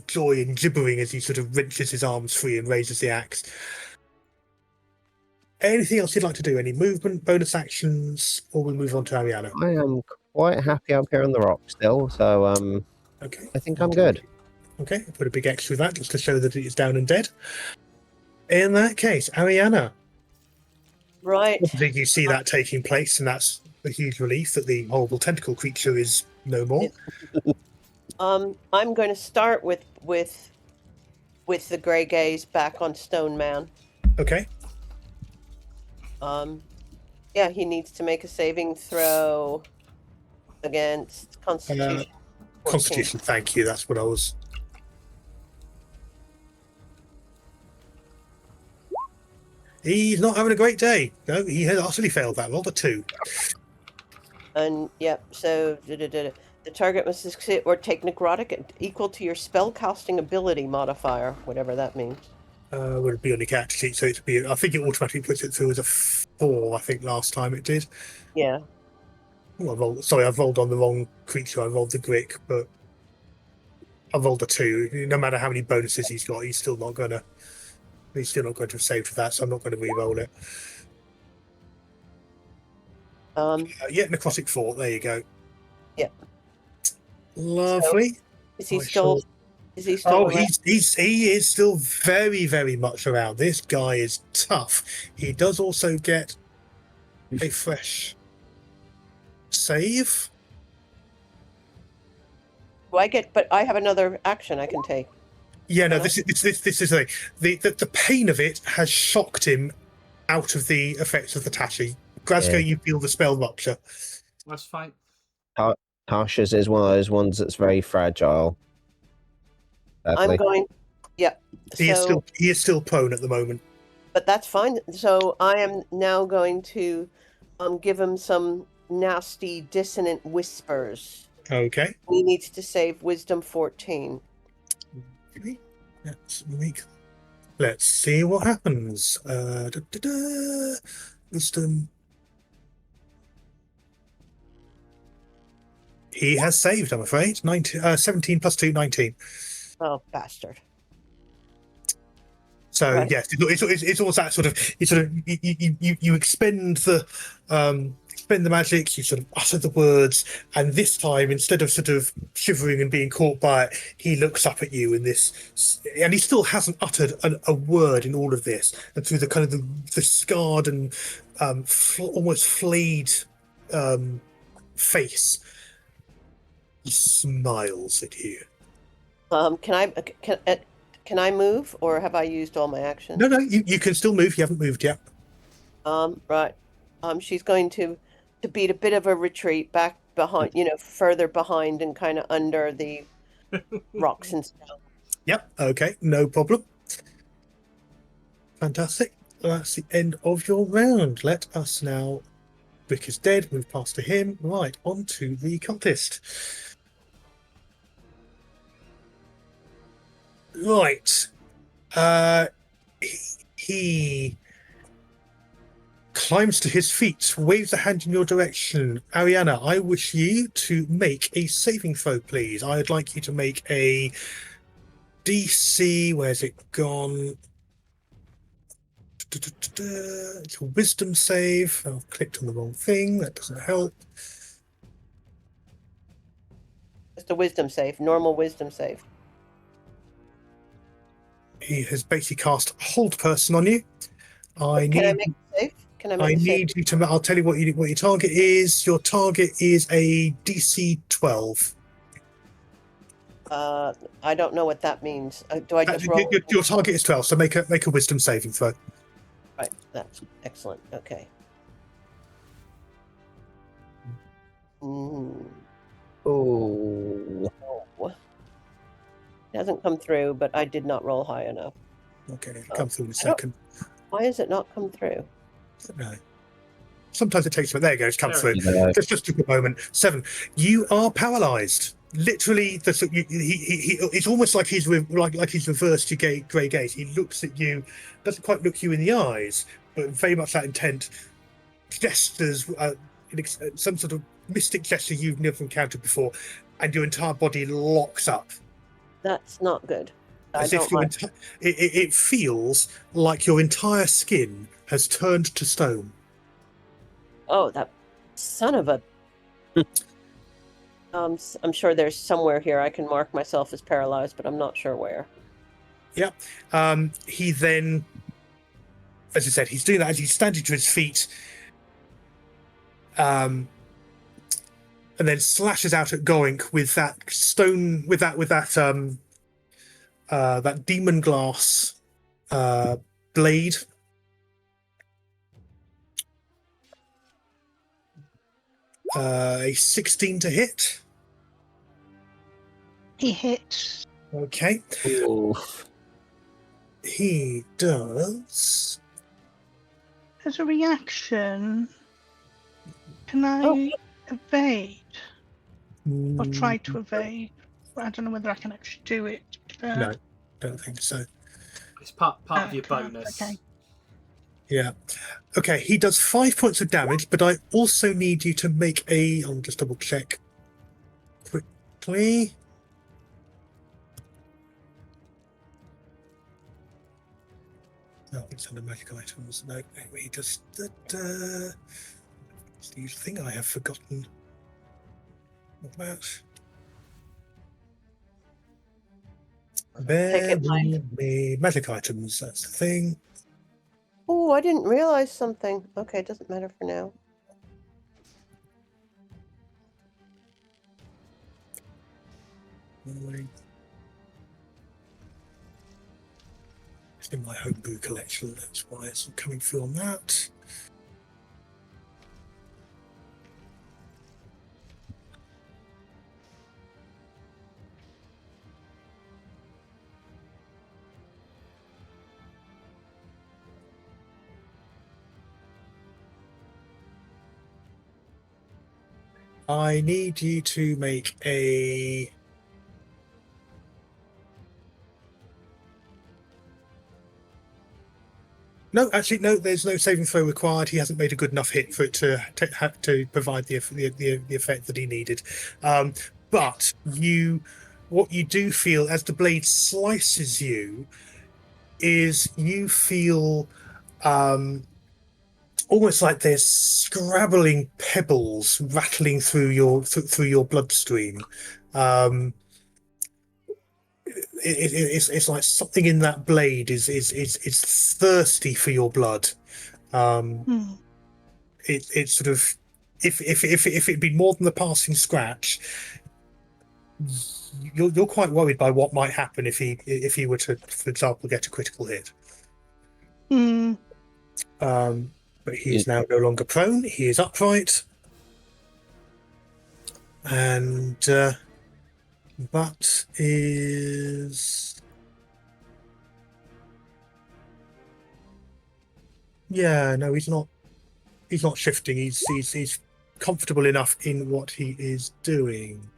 joy and gibbering as he sort of wrenches his arms free and raises the axe. Anything else you'd like to do? Any movement, bonus actions, or we move on to Ariana? I am quite happy up here on the rock still, so Okay. I think I'm good. Okay, I'll put a big X through that just to show that it is down and dead. In that case, Ariana, Right. did you see that taking place, and that's a huge relief that the horrible tentacle creature is no more? I'm going to start with the Grey Gaze back on Stone Man. Okay. Yeah, he needs to make a saving throw against Constitution. 14. Constitution, thank you. That's what I was. He's not having a great day. No, he has utterly failed that. Rolled a 2. And yep, so the target must succeed or take necrotic equal to your spell casting ability modifier, whatever that means. Would it be on the character sheet? So it'd be. I think it automatically puts it through as a 4. I think last time it did. Yeah. Oh, I've rolled on the wrong creature. I rolled the Grick, but I rolled a 2. No matter how many bonuses he's got, he's still not going to have saved for that. So I'm not going to re-roll it. Necrotic 4. There you go. Yeah. Lovely. So, is he still? Is he still? Oh, he is still very, very much around. This guy is tough. He does also get a fresh save. Do I get? But I have another action I can take. Yeah, no. This is the pain of it has shocked him out of the effects of the Tashi. Grazgo, Yeah. you feel the spell rupture. That's fine. Tasha's is one of those ones that's very fragile. I'm Sadly. going. Yeah. He is still prone at the moment. But that's fine. So I am now going to give him some nasty dissonant whispers. Okay. He needs to save Wisdom 14. Okay. Let's see what happens. Wisdom. He has saved, I'm afraid. 17 plus 2, 19. Oh, bastard. So Right. yes, it's almost that sort of you expend the magic, you sort of utter the words, and this time instead of sort of shivering and being caught by it, he looks up at you in this, and he still hasn't uttered a word in all of this, and through the kind of the scarred and almost flayed face, he smiles at you. Can I move, or have I used all my actions? No, you can still move. You haven't moved yet. Right. She's going to beat a bit of a retreat back behind, further behind and kind of under the rocks and stuff. Yep. Okay. No problem. Fantastic. That's the end of your round. Let us now. Rick is dead. Move past to him. Right. On to the cultist. Right. He climbs to his feet, waves a hand in your direction. Ariana, I wish you to make a saving throw, please. I'd like you to make a DC. Where's it gone? It's a wisdom save. I've clicked on the wrong thing. That doesn't help. Just a wisdom save, normal wisdom save. He has basically cast Hold Person on you. Can I make a save? I need you to. I'll tell you what your target is. Your target is a DC 12. I don't know what that means. Do I just roll? Your target is 12, so make a wisdom saving throw. Right, that's excellent. Okay. Oh. It hasn't come through, but I did not roll high enough. Okay, it'll come through in a second. Why has it not come through? No. Sometimes it takes. There you go. It's come through. Yeah. Just took a moment. 7. You are paralyzed. Literally, it's almost like he's reversed your grey gaze. He looks at you, doesn't quite look you in the eyes, but very much that intent. Gestures, some sort of mystic gesture you've never encountered before, and your entire body locks up. That's not good. As if it feels like your entire skin has turned to stone. Oh, that son of a... I'm sure there's somewhere here I can mark myself as paralyzed, but I'm not sure where. Yeah. He then, as I said, he's doing that as he's standing to his feet, and then slashes out at Goink with that stone, with that demon glass blade. A 16 to hit. He hits. Okay. Ooh. He does. As a reaction, can I evade? Or try to evade? I don't know whether I can actually do it. No, don't think so. It's part of your bonus. Okay. Yeah. Okay, he does 5 points of damage, but I also need you to make I'll just double check quickly. Oh, it's under magic items. No, he does that. It's the usual thing I have forgotten. What about? Bear with me. Magic items, that's the thing. Oh, I didn't realize something. Okay, it doesn't matter for now. It's in my homebrew collection, that's why it's not coming through on that. I need you to make a. No, actually, no. There's no saving throw required. He hasn't made a good enough hit for it to have to provide the effect that he needed. But what you do feel as the blade slices you is you feel almost like there's scrabbling pebbles rattling through your bloodstream. It's like something in that blade is thirsty for your blood. It's sort of if it'd been more than the passing scratch, you're quite worried by what might happen if he were to, for example, get a critical hit. But he is now no longer prone. He is upright, and that is. Yeah, no, he's not. He's not shifting. He's comfortable enough in what he is doing.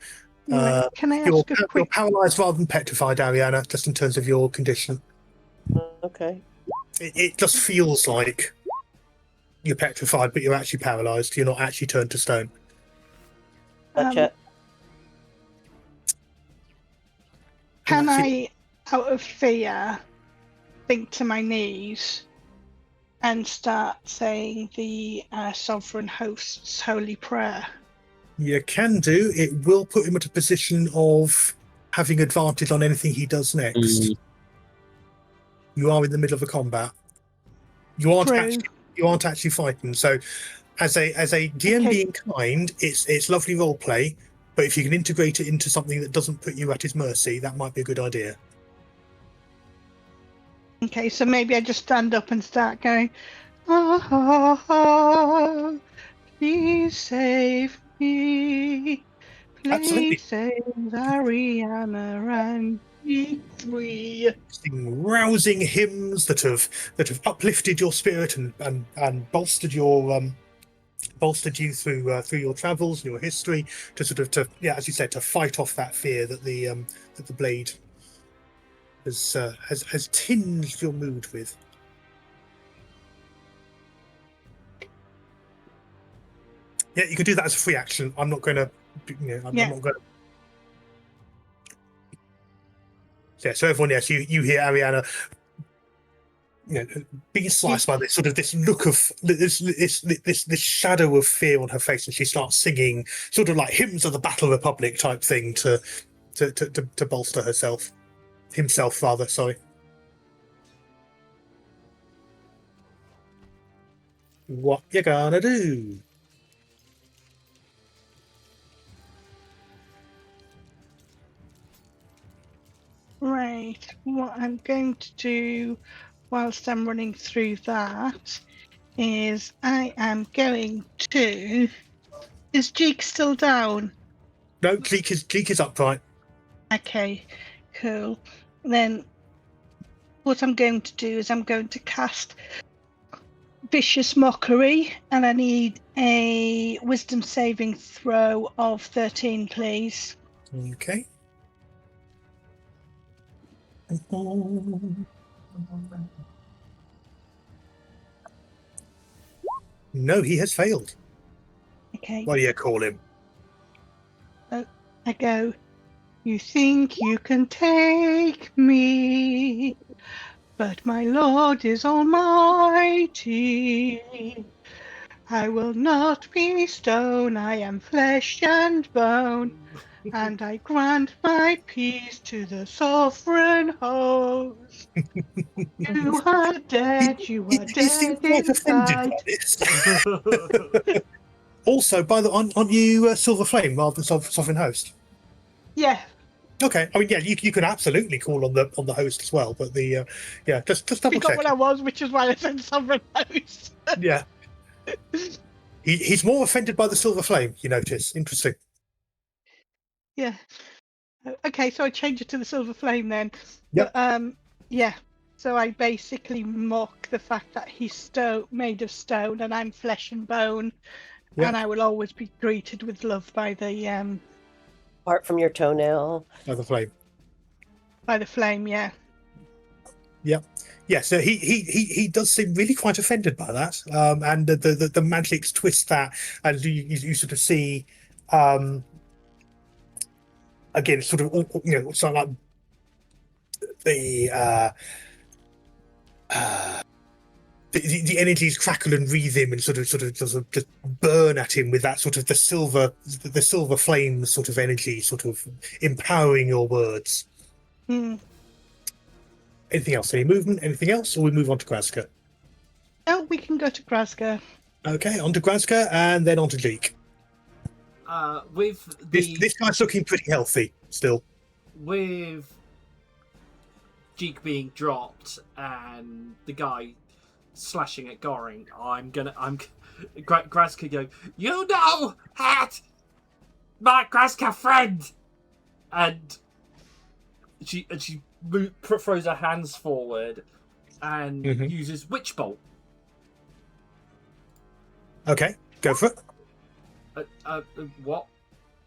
Can I ask a quick? You're paralysed rather than petrified, Ariana, just in terms of your condition. Okay. It just feels like you're petrified, but you're actually paralysed. You're not actually turned to stone. Gotcha. Can I, out of fear, sink to my knees and start saying the Sovereign Host's Holy Prayer? You can do. It will put him at a position of having advantage on anything he does next. You are in the middle of a combat. You aren't actually fighting. So, as a DM being kind, it's lovely role play. But if you can integrate it into something that doesn't put you at his mercy, that might be a good idea. Okay, so maybe I just stand up and start going, ah, please save me. Please Absolutely. save Ariana and me. Rousing hymns that have uplifted your spirit and bolstered you through your travels and your history to as you said, to fight off that fear that the blade has tinged your mood with. Yeah, you can do that as a free action. I'm not going to. I'm not going to. Yeah. So everyone, yes, you hear Ariana, being sliced by this look of this shadow of fear on her face, and she starts singing sort of like hymns of the Battle Republic type thing to bolster himself rather. Sorry. What you gonna do? Right, what I'm going to do whilst I'm running through that is I am going to... Is Jeek still down? No, Jeek is upright. Okay, cool. Then what I'm going to do is I'm going to cast Vicious Mockery, and I need a Wisdom saving throw of 13, please. Okay. No, he has failed. Okay. What do you call him? I go, you think you can take me, but my Lord is almighty. I will not be stone, I am flesh and bone, and I grant my peace to the sovereign host. You are dead, you are He dead seems quite offended by inside. this. Also, aren't you Silver Flame rather than Sovereign Host? Yeah. Okay, I mean, yeah, you can absolutely call on the host as well, but just double Forgot check. what I was, which is why I said sovereign host. Yeah. He's more offended by the Silver Flame, you notice. Interesting. Yeah. Okay, so I change it to the Silver Flame then. Yep. But, yeah. So I basically mock the fact that he's made of stone and I'm flesh and bone, Yeah. And I will always be greeted with love by the Apart from your toenail. Another flame. flame. Yeah. Yeah, so he does seem really quite offended by that, and the magics twist that, and you sort of see, again, sort of sort of like the the energies crackle and wreathe him and sort of just burn at him with that sort of the silver flame sort of energy, sort of empowering your words. Anything else? Any movement? Anything else? Or we move on to Grazka? Oh, we can go to Grazka. Okay, on to Grazka and then on to Jeek. With the This guy's looking pretty healthy still. with Jeek being dropped and the guy slashing at Goring, Grazka go, you know, Hat, my Grazka friend, and she throws her hands forward and uses Witch Bolt. Okay, go for it. What?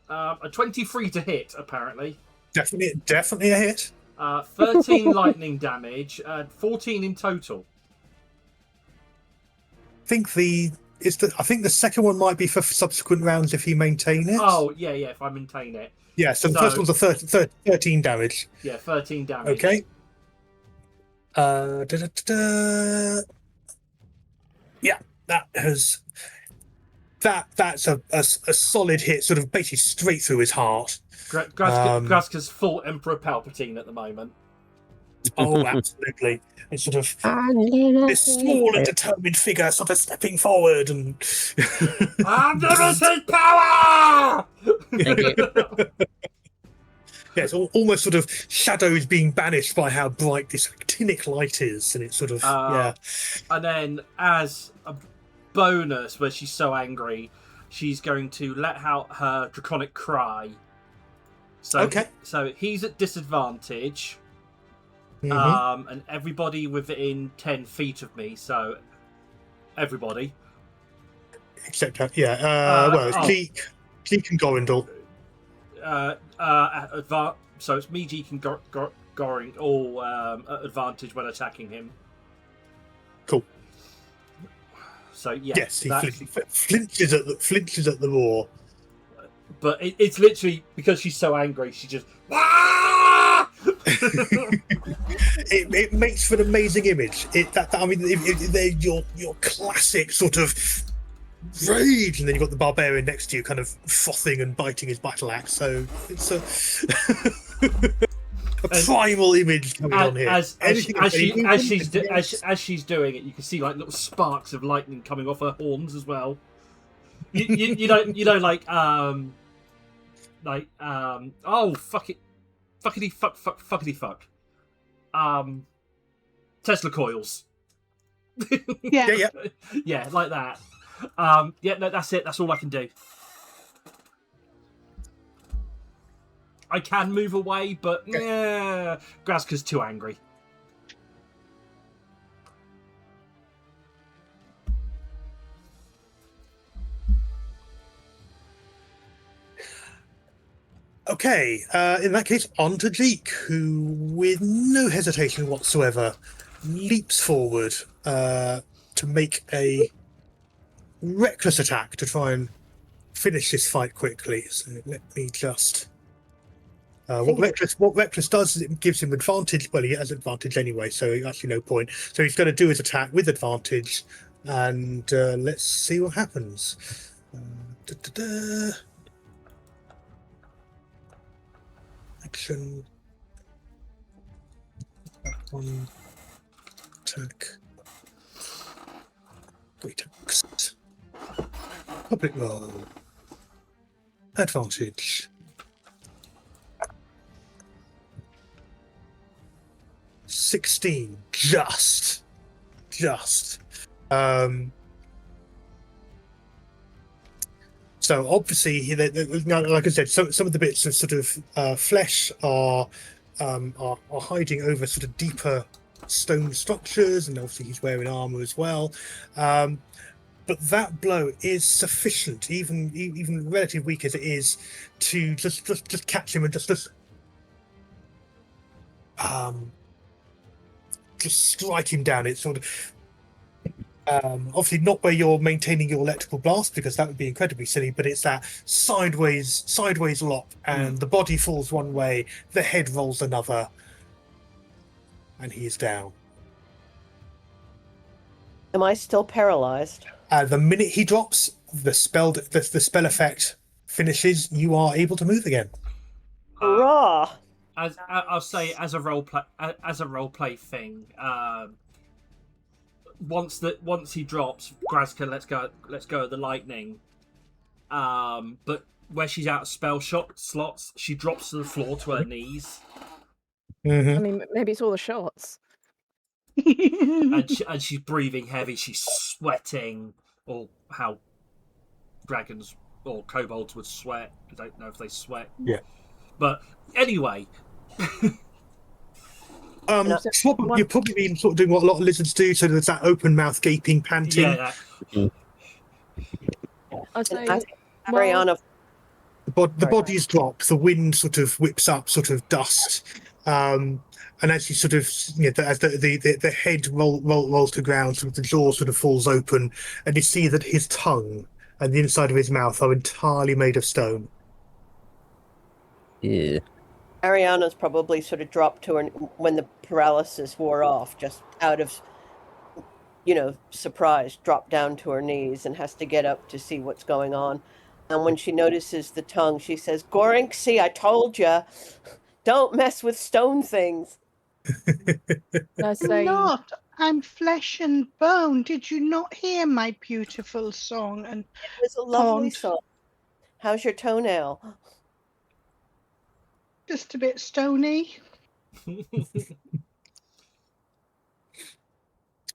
A 23 to hit, apparently. Definitely a hit. 13 lightning damage, 14 in total. I think the second one might be for subsequent rounds if you maintain it. Oh, yeah, if I maintain it. Yeah, so the first one's a 13 damage. Yeah, 13 damage. Okay. Yeah, that's a solid hit, sort of basically straight through his heart. Grazka's full Emperor Palpatine at the moment. Oh, absolutely. It's sort of this small and determined figure sort of stepping forward and Unlimited power! yeah, it's almost sort of shadows being banished by how bright this actinic light is, and it's sort of And then, as a bonus, where she's so angry, she's going to let out her draconic cry. So, so he's at disadvantage, and everybody within 10 feet of me. So everybody, except it's Jeek and Gorindel. So it's me, Jeek, and Goring all at advantage when attacking him. Cool. So yeah, yes, he flinches at the roar. But it's literally because she's so angry. She just. It makes for an amazing image. They're your classic sort of rage, and then you've got the barbarian next to you, kind of frothing and biting his battle axe. So it's a primal image coming on here. As she's doing it, you can see like little sparks of lightning coming off her horns as well. You know, oh fuck it, fuckity fuck. Tesla coils. Yeah, like that. No, that's it. That's all I can do. I can move away, but Grazka's too angry. Okay, in that case, on to Jeek, who, with no hesitation whatsoever, leaps forward to make a reckless attack to try and finish this fight quickly. So let me just... what reckless does is it gives him advantage. Well, he has advantage anyway, so actually no point. So he's going to do his attack with advantage, and let's see what happens. Action. One attack. Great axe. Public roll. Advantage. 16. Just. So obviously, like I said, some of the bits of sort of flesh are hiding over sort of deeper stone structures, and obviously he's wearing armor as well. But but that blow is sufficient, even relatively weak as it is, to just catch him and just strike him down. It's sort of obviously not where you're maintaining your electrical blast, because that would be incredibly silly, but it's that sideways lop, and the body falls one way, the head rolls another, and he is down. Am I still paralyzed? The minute he drops, the spell effect finishes. You are able to move again. Hurrah! As I'll say, as a role play thing, once he drops, Grazka let's go of the lightning. But where she's out of spell slots, she drops to the floor to her knees. I mean, maybe it's all the shots. and she's breathing heavy. She's sweating, or how dragons or kobolds would sweat. I don't know if they sweat. Yeah. But anyway. You're probably been sort of doing what a lot of lizards do, so there's that open mouth, gaping, panting. Yeah. I'd say, Ariana. The bodies drop, the wind sort of whips up sort of dust, and as you sort of, as the head rolls to the ground, sort of the jaw sort of falls open, and you see that his tongue and the inside of his mouth are entirely made of stone. Yeah. Ariana's probably sort of dropped to her when the paralysis wore off, just out of, surprise, dropped down to her knees and has to get up to see what's going on. And when she notices the tongue, she says, "Gorink, see, I told you, don't mess with stone things." I'm flesh and bone. Did you not hear my beautiful song? And it was a lovely song. How's your toenail? Just a bit stony.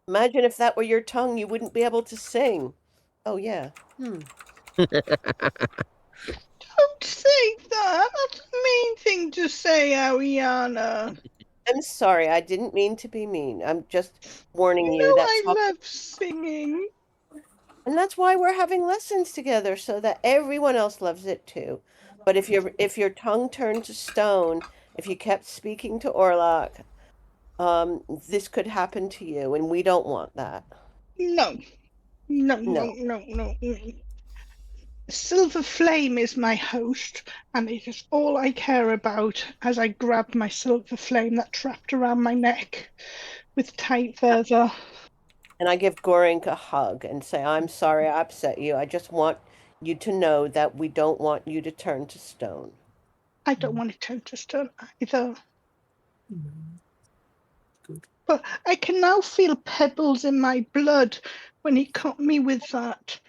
Imagine if that were your tongue, you wouldn't be able to sing. Oh, yeah. Don't say that. That's a mean thing to say, Ariana. I'm sorry. I didn't mean to be mean. I'm just warning you. I love singing. And that's why we're having lessons together, so that everyone else loves it too. But if your tongue turned to stone, if you kept speaking to Orlok, this could happen to you, and we don't want that. No. Silver Flame is my host, and it is all I care about as I grab my silver flame that's wrapped around my neck with tight feather. And I give Gorink a hug and say, "I'm sorry I upset you. I just want you to know that we don't want you to turn to stone." I don't want to turn to stone either. Good. But I can now feel pebbles in my blood when he caught me with that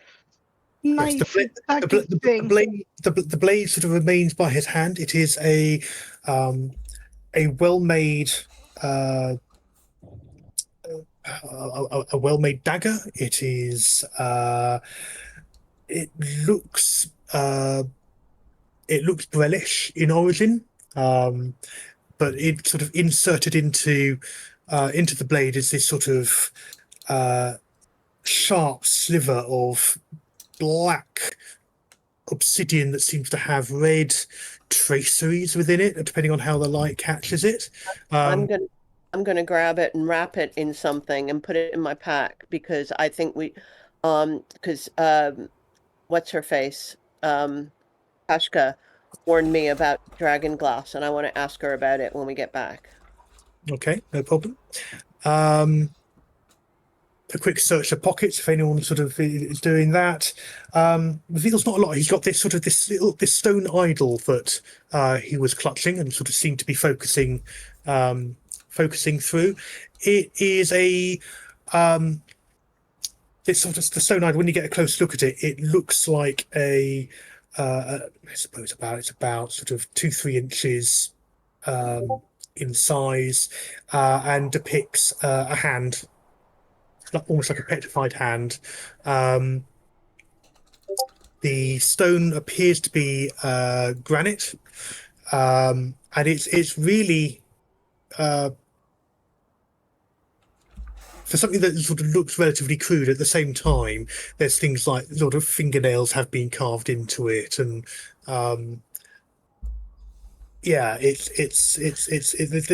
knife. Yes, the blade sort of remains by his hand. It is a well-made a well-made dagger. It is it looks Brellish in origin, but it sort of inserted into the blade is this sort of sharp sliver of black obsidian that seems to have red traceries within it, depending on how the light catches it. I'm gonna grab it and wrap it in something and put it in my pack, because I think what's her face, Ashka warned me about dragon glass, and I want to ask her about it when we get back. Okay, no problem. A quick search of pockets if anyone sort of is doing that. Reveals not a lot. He's got this sort of this stone idol that he was clutching and sort of seemed to be focusing through. It is this sort of the stone idol. When you get a close look at it, it looks like I suppose it's about sort of 2-3 inches in size, and depicts a hand, almost like a petrified hand. The stone appears to be granite, and it's really for something that sort of looks relatively crude, at the same time, there's things like sort of fingernails have been carved into it, and yeah, there's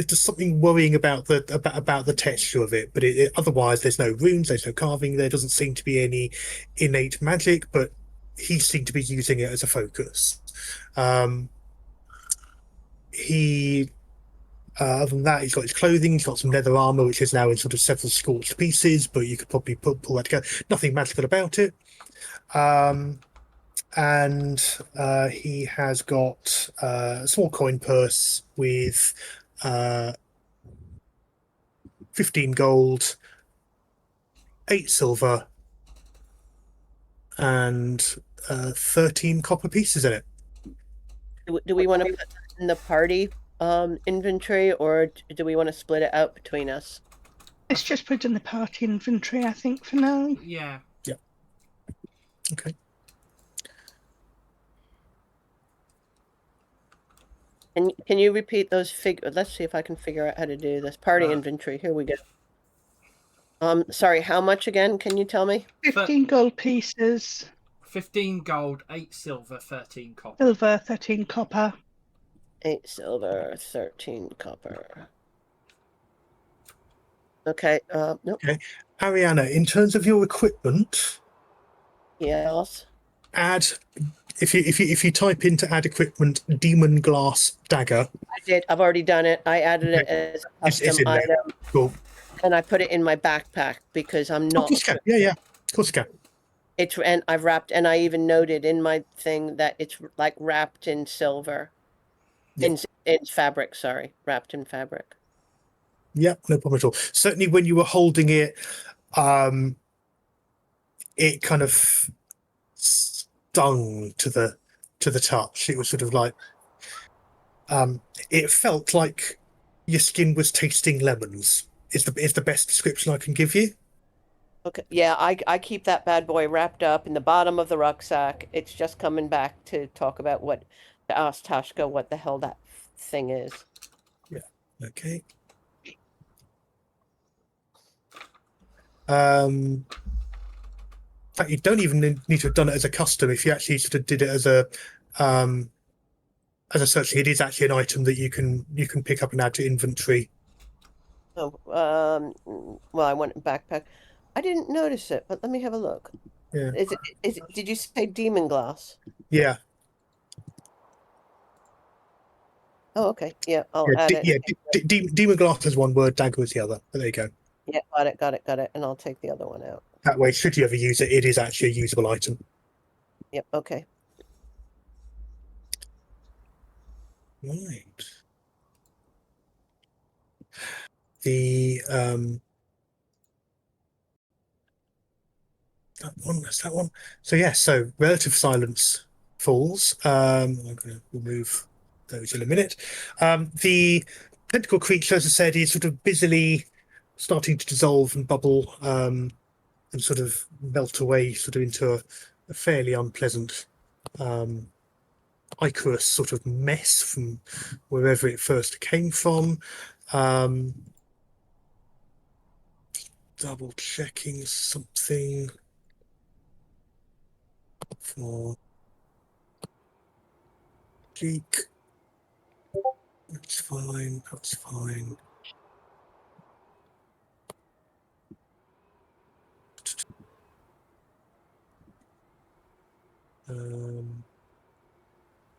just something worrying about the texture of it. But otherwise, there's no runes, there's no carving. There doesn't seem to be any innate magic, but he seemed to be using it as a focus. Other than that, he's got his clothing, he's got some leather armor, which is now in sort of several scorched pieces, but you could probably pull that together. Nothing magical about it. And he has got a small coin purse with 15 gold, 8 silver, and 13 copper pieces in it. Do we want to put that in the party inventory, or do we want to split it out between us? Let's just put it in the party inventory, I think, for now. Yeah. Yeah. Okay. Can you repeat those figures? Let's see if I can figure out how to do this. Party inventory. Here we go. Sorry, how much again? Can you tell me? 15 gold pieces. 15 gold, 8 silver, 13 copper. Silver, 13 copper. 8 silver, 13 copper. Okay. Nope. Okay. Ariana, in terms of your equipment, Yes. add if you type into add equipment demon glass dagger. I did. I've already done it. I added it as a custom item. Cool. And I put it in my backpack because I'm not. Of course you can. Yeah, of course you can. And I've wrapped, and I even noted in my thing that it's like wrapped in silver, in fabric. Sorry, wrapped in fabric. Yeah, no problem at all. Certainly, when you were holding it, it kind of stung to the touch. It was sort of like, it felt like your skin was tasting lemons. Is the best description I can give you. Okay. Yeah, I keep that bad boy wrapped up in the bottom of the rucksack. It's just coming back to talk about to ask Tashka what the hell that thing is. Yeah. Okay. In fact, you don't even need to have done it as a custom. If you actually sort of did it as a search, it is actually an item that you can pick up and add to inventory. Oh, well, I went in backpack. I didn't notice it, but let me have a look. Yeah. Is it? Did you say demon glass? Yeah. Oh, okay. Yeah, I'll add it. Yeah, demon glass is one word, dagger is the other. There you go. Yeah, got it. And I'll take the other one out. That way, should you ever use it, it is actually a usable item. Yep, okay. Right. That's that one. So yeah, so relative silence falls. I'm going to remove those in a minute. The tentacle creature, as I said, is sort of busily starting to dissolve and bubble and sort of melt away sort of into a fairly unpleasant ichorous sort of mess from wherever it first came from. Double checking something for Geek. That's fine. That's fine.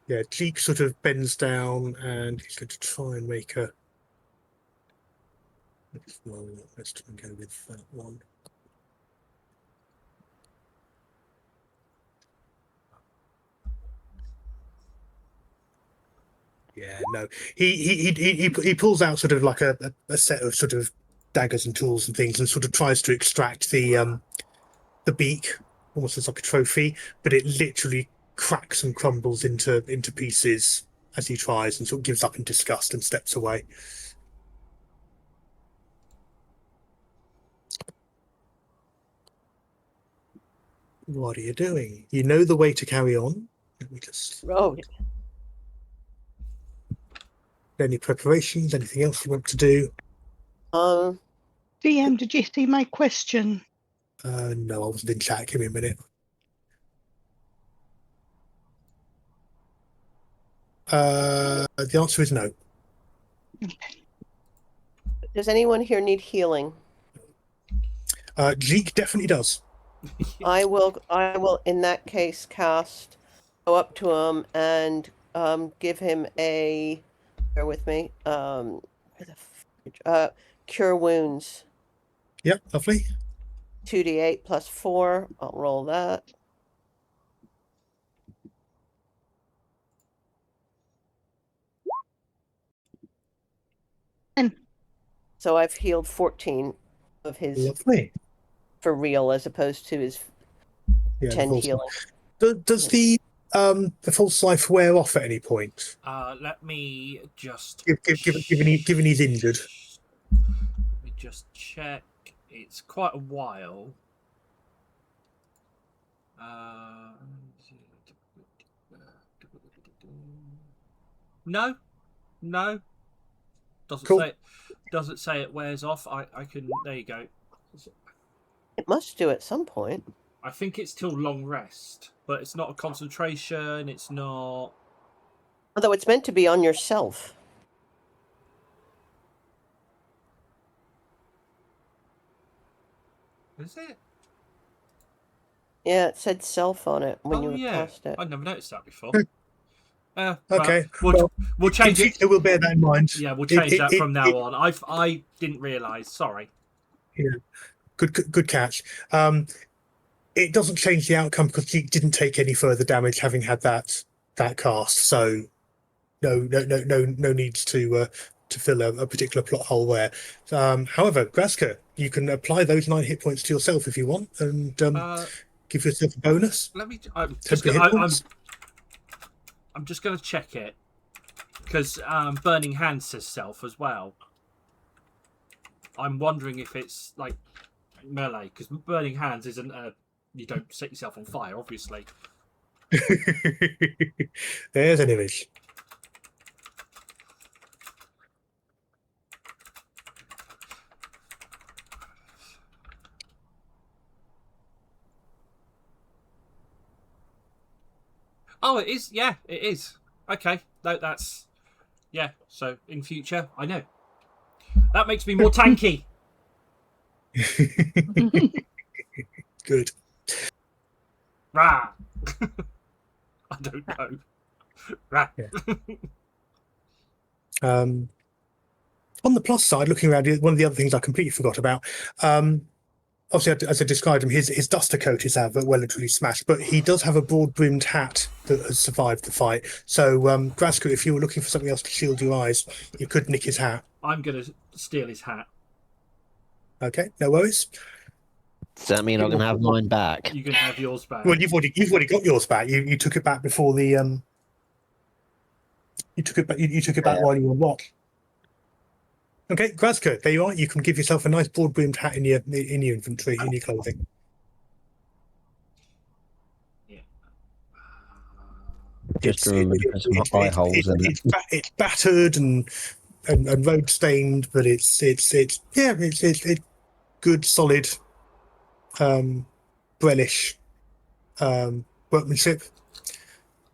Yeah, Geek sort of bends down and he's going to try and make a. Let's try and go with that one. Yeah, no. He pulls out sort of like a set of sort of daggers and tools and things, and sort of tries to extract the beak, almost as like a trophy, but it literally cracks and crumbles into pieces as he tries, and sort of gives up in disgust and steps away. What are you doing? You know the way to carry on. Let me just. Oh. Any preparations? Anything else you want to do? DM, did you see my question? No, I wasn't in chat. Give me a minute. The answer is no. Does anyone here need healing? Jeek definitely does. I will in that case go up to him and give him a, bear with me, cure wounds. Yep, lovely. 2d8 plus 4. I'll roll that. So I've healed 14 of his Lovely. for real, as opposed to his 10 healing. Does the false life wear off at any point? Let me just given he's injured. Let me just check. It's quite a while. No. Doesn't say it wears off. I can. There you go. It must do at some point. I think it's till long rest, but it's not a concentration. It's not. Although it's meant to be on yourself. Is it? Yeah, it said self on it when you cast it. I never noticed that before. Okay, we'll change it. We'll bear that in mind. Yeah, we'll change that from now on. I didn't realise. Sorry. Yeah, good catch. It doesn't change the outcome because he didn't take any further damage having had that cast. So no need to fill a particular plot hole there. However, Graska, you can apply those 9 hit points to yourself if you want, and give yourself a bonus. Let me. I'm just going to check it because Burning Hand says self as well. I'm wondering if it's like melee because Burning Hands isn't you don't set yourself on fire, obviously. There's an image. Oh, it is. Yeah, it is. Okay, that's yeah. So in future, I know that makes me more tanky. Good. Rah. I don't know. Rah. Yeah. On the plus side, looking around, one of the other things I completely forgot about. Obviously, as I described him, his duster coat is well and truly smashed, but he does have a broad-brimmed hat that has survived the fight. So, Graska, if you were looking for something else to shield your eyes, you could nick his hat. I'm going to steal his hat. Okay, no worries. Does that mean I'm going to have mine back? You can have yours back. Well, you've already got yours back. You took it back before the You took it back. You took it back while you were what? Okay, Graska, there you are. You can give yourself a nice broad-brimmed hat in your inventory, in your clothing. Yeah. Just remember to put some eye holes in it. It's battered and road stained, but it's good, solid, Brellish workmanship.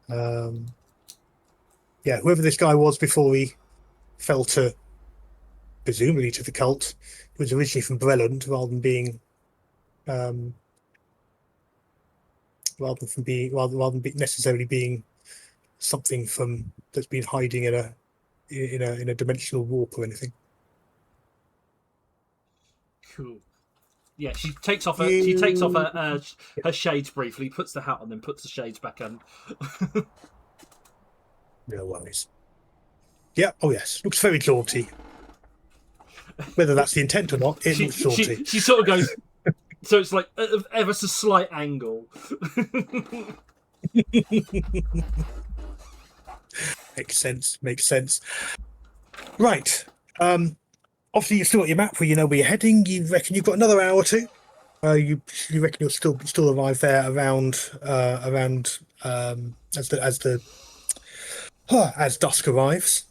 Yeah, whoever this guy was before he fell to, presumably to the cult, was originally from Breland, rather than being necessarily being something that's been hiding in a dimensional warp or anything. Cool. Yeah, she takes off her shades briefly, puts the hat on, then puts the shades back on. No worries. Yeah. Oh yes. Looks very jaunty. Whether that's the intent or not, it looks jaunty. She sort of goes. So it's like ever so slight angle. Makes sense. Right. Obviously, you've still got your map where you know where you're heading. You reckon you've got another hour or two? You reckon you'll still arrive there around as dusk arrives.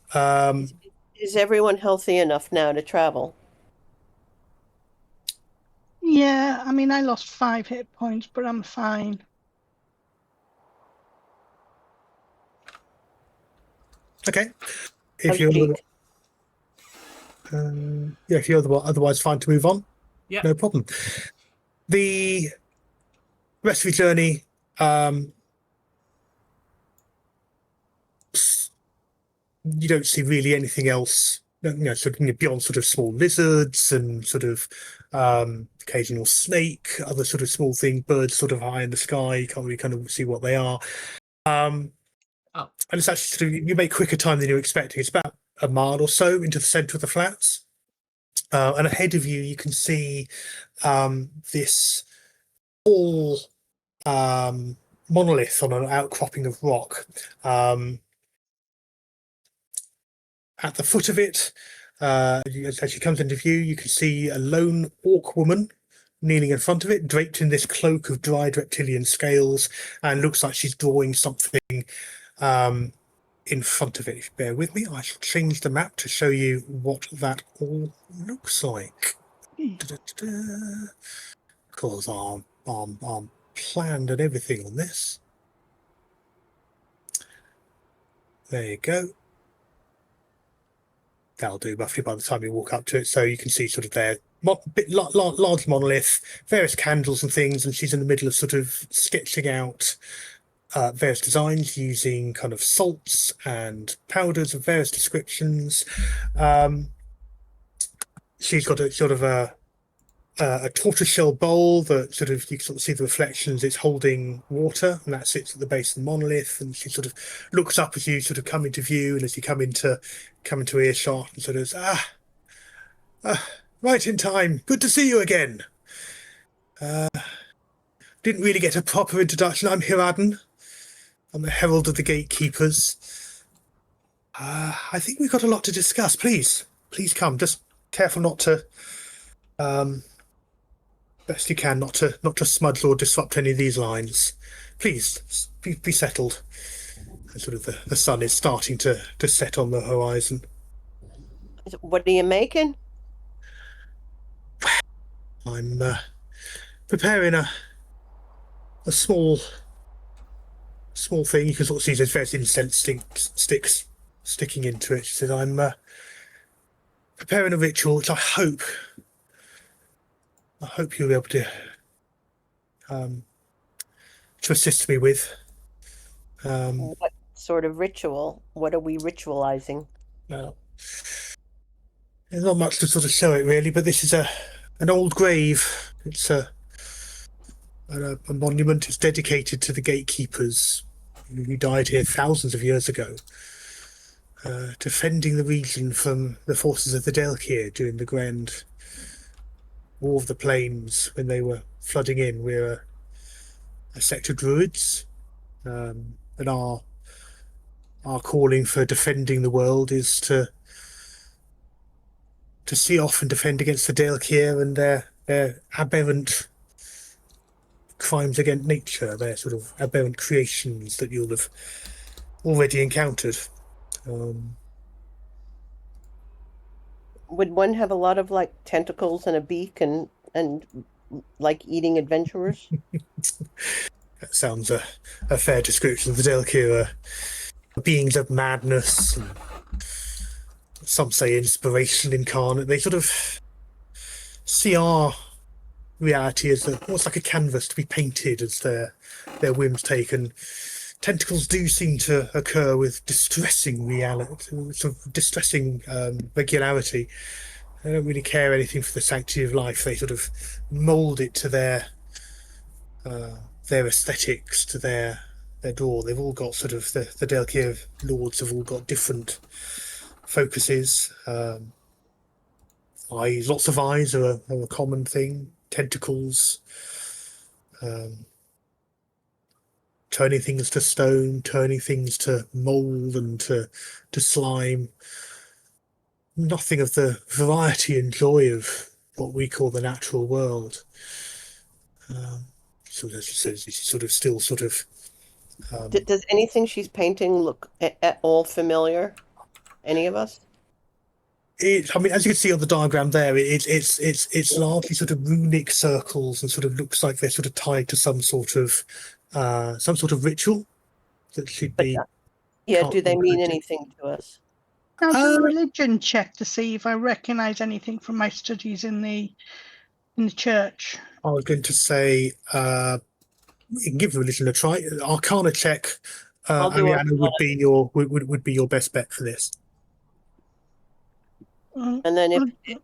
Is everyone healthy enough now to travel? Yeah, I mean, I lost 5 hit points, but I'm fine. Okay. Oh, If you're shoot. if you're otherwise fine to move on, Yeah. no problem. The rest of your journey, you don't see really anything else. Sort of beyond sort of small lizards and sort of occasional snake, other sort of small thing, birds sort of high in the sky. You can't really kind of see what they are. And it's actually sort of, you make quicker time than you're expecting. It's about a mile or so into the centre of the flats. And ahead of you, you can see this tall monolith on an outcropping of rock. At the foot of it, as she comes into view, you can see a lone orc woman kneeling in front of it, draped in this cloak of dried reptilian scales, and looks like she's drawing something in front of it. If you bear with me, I shall change the map to show you what that all looks like. Because I'm planned and everything on this. There you go. That'll do roughly by the time you walk up to it. So you can see sort of there, large monolith, various candles and things, and she's in the middle of sort of sketching out various designs using kind of salts and powders of various descriptions. She's got a sort of a tortoiseshell bowl that sort of you can sort of see the reflections. It's holding water, and that sits at the base of the monolith. And she sort of looks up as you sort of come into view, and as you come into earshot, and sort of right in time. Good to see you again. Didn't really get a proper introduction. I'm Hiradan. I'm the herald of the gatekeepers. I think we've got a lot to discuss. Please come. Just careful not to. Best you can not to smudge or disrupt any of these lines. Please be settled. And sort of the sun is starting to set on the horizon. What are you making? I'm preparing a small thing. You can sort of see there's various incense sticks sticking into it. She said, I'm preparing a ritual which I hope you'll be able to assist me with. What sort of ritual? What are we ritualizing? Well, there's not much to sort of show it really, but this is an old grave. It's a monument. It's dedicated to the gatekeepers who died here thousands of years ago, defending the region from the forces of the Delkir during the Grand War of the Plains when they were flooding in. We're a sect of druids, and our calling for defending the world is to see off and defend against the Delkir and their aberrant crimes against nature, their sort of aberrant creations that you'll have already encountered. Would one have a lot of like tentacles and a beak and like eating adventurers? That sounds a fair description of the Delkir. Beings of madness, and some say inspiration incarnate. They sort of see our reality as almost like a canvas to be painted as their whims taken. Tentacles do seem to occur with distressing reality, sort of distressing regularity. They don't really care anything for the sanctity of life. They sort of mould it to their aesthetics, to their draw. They've all got sort of the Delkir lords have all got different focuses. Eyes, lots of eyes are a common thing. Tentacles, turning things to stone, turning things to mold and to slime. Nothing of the variety and joy of what we call the natural world. So as she says, she's sort of still sort of. Does anything she's painting look at all familiar? Any of us? I mean, as you can see on the diagram there, it's largely sort of runic circles and sort of looks like they're sort of tied to some sort of ritual that should But be. yeah, do they mean encoded. anything to us? Now, do a religion check to see if I recognise anything from my studies in the church. I was going to say, you can give religion a try. Arcana check. I'll do Ariana would be your best bet for this. And then if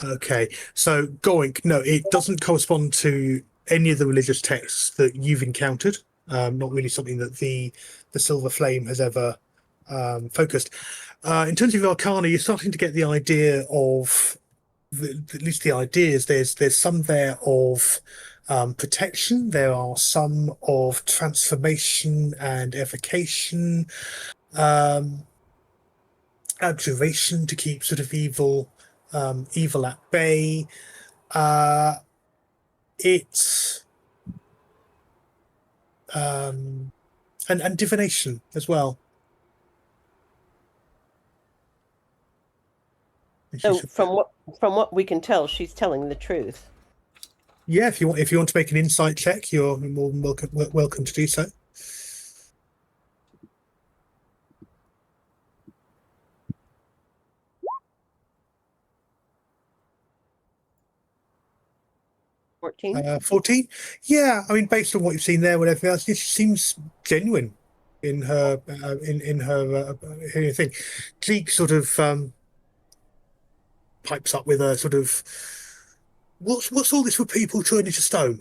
Okay, so Goink, no, it doesn't correspond to any of the religious texts that you've encountered. Not really something that the Silver Flame has ever focused. In terms of Arcana, you're starting to get the idea of, at least the ideas. There's some there of protection. There are some of transformation and evocation, abjuration to keep sort of evil at bay. It's and divination as well. so from what we can tell, she's telling the truth. Yeah, if you want to make an insight check, you're more than welcome to do so. $14. 14. Yeah, I mean, based on what you've seen there, whatever else, she seems genuine in her thing. Cleek sort of pipes up with a sort of, what's all this for people turning to stone,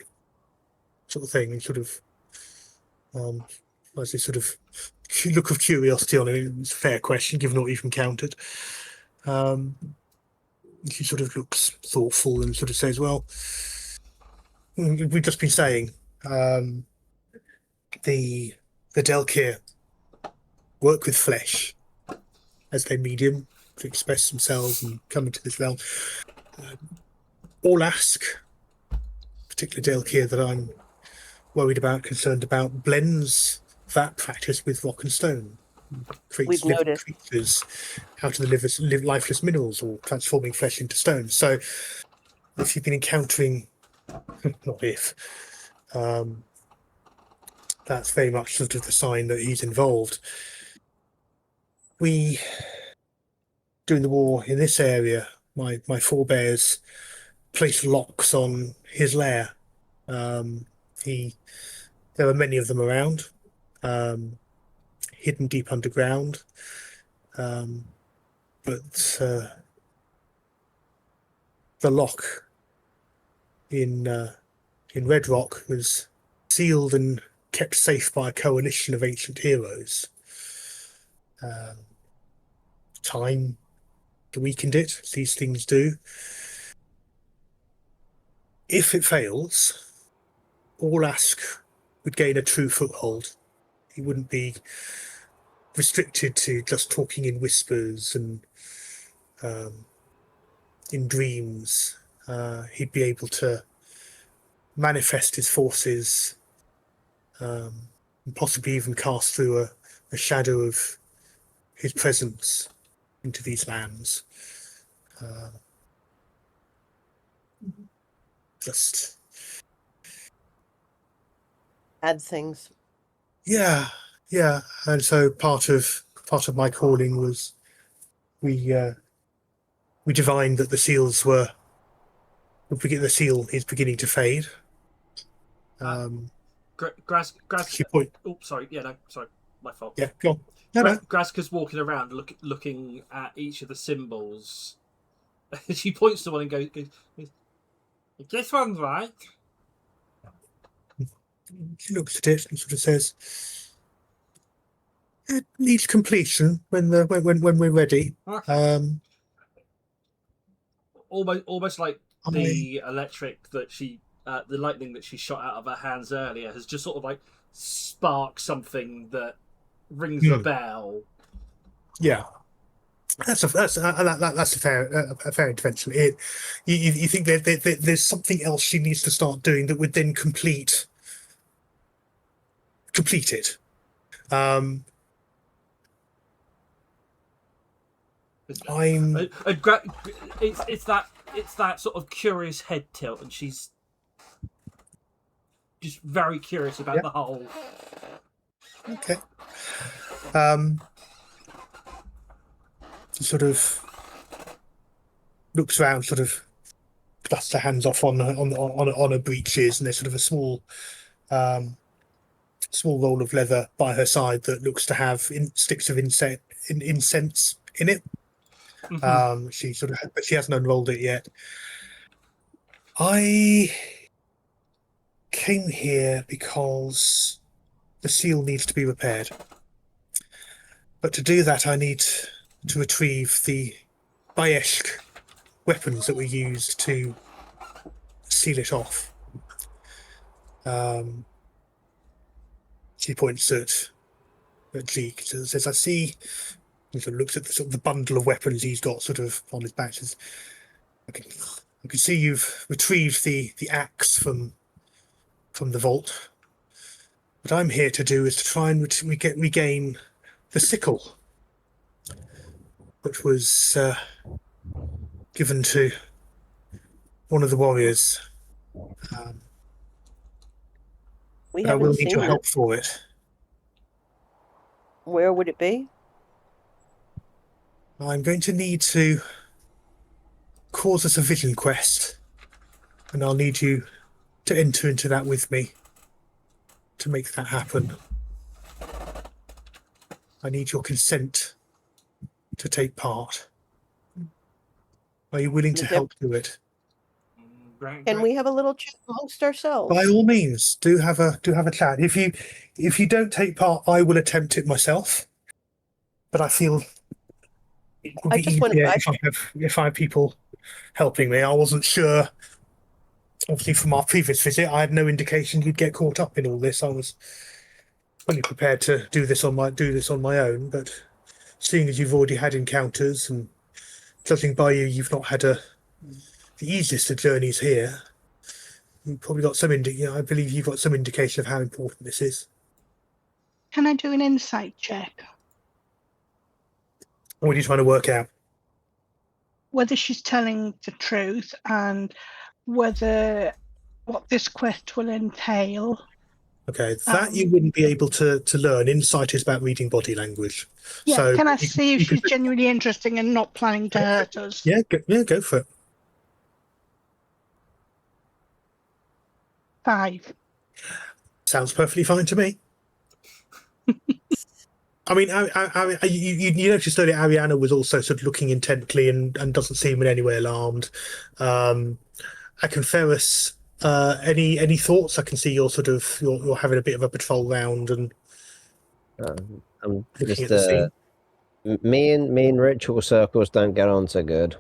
sort of thing, and sort of there's this sort of look of curiosity on it. It's a fair question given what you've encountered. She sort of looks thoughtful and sort of says, well, we've just been saying the Delkir work with flesh as their medium to express themselves and come into this realm. All ask, particularly Delkir, that I'm worried about, concerned about, blends that practice with rock and stone. Creates living creatures out of the lifeless minerals, or transforming flesh into stone. So if you've been encountering, not if, that's very much sort of the sign that he's involved. We, during the war in this area, my forebears placed locks on his lair. There were many of them around, hidden deep underground, but the lock in Red Rock was sealed and kept safe by a coalition of ancient heroes. Time weakened it, as these things do. If it fails, all ask would gain a true foothold. He wouldn't be restricted to just talking in whispers and in dreams. He'd be able to manifest his forces, and possibly even cast through a shadow of his presence into these lands. Just Add things. yeah, and so part of my calling was we divined that the seals were. The seal is beginning to fade. Point. Oh, sorry. Yeah, no, sorry, my fault. Yeah, go on. No. Graska's walking around, looking at each of the symbols. She points to one and goes, "This one's right." She looks at it and sort of says, "It needs completion when we're ready." Almost like the electric that the lightning that she shot out of her hands earlier has just sort of like sparked something that rings a bell. Yeah, that's a fair intervention. You think there's something else she needs to start doing that would then complete it. I'm. It's that sort of curious head tilt, and she's just very curious about the whole. Okay. Sort of looks around, sort of dusts her hands off on her breeches, and there's sort of a small roll of leather by her side that looks to have sticks of incense in it. Mm-hmm. But she hasn't unrolled it yet. I came here because the seal needs to be repaired. But to do that, I need to retrieve the Bayeshk weapons that were used to seal it off. She points at Jeek and says, I see. He sort of looks at the bundle of weapons he's got sort of on his back. Says, I can see you've retrieved the axe from the vault. What I'm here to do is to try and regain the sickle that was given to one of the warriors. We I will haven't need seen your help for it. Where would it be? I'm going to need to cause us a vision quest, and I'll need you to enter into that with me to make that happen. I need your consent to take part. Are you willing to help do it? Can we have a little chat amongst ourselves? By all means, do have a chat. If you don't take part, I will attempt it myself. But I feel it would be easier if I have people helping me. I wasn't sure. Obviously, from our previous visit, I had no indication you'd get caught up in all this. I was fully prepared to do this on my own. But seeing as you've already had encounters, and judging by you, you've not had the easiest of journeys here. You've probably got some I believe you've got some indication of how important this is. Can I do an insight check? What are you trying to work out? Whether she's telling the truth and whether what this quest will entail. Okay, that you wouldn't be able to learn. Insight is about reading body language. Yeah, so can I see if she's genuinely interesting and not planning to hurt us? Yeah, go for it. 5. Sounds perfectly fine to me. I mean, you noticed earlier Ariana was also sort of looking intently and doesn't seem in any way alarmed. Aconferus, any thoughts? I can see you're having a bit of a patrol round and I'm looking just at the scene. Me and ritual circles don't get on so good.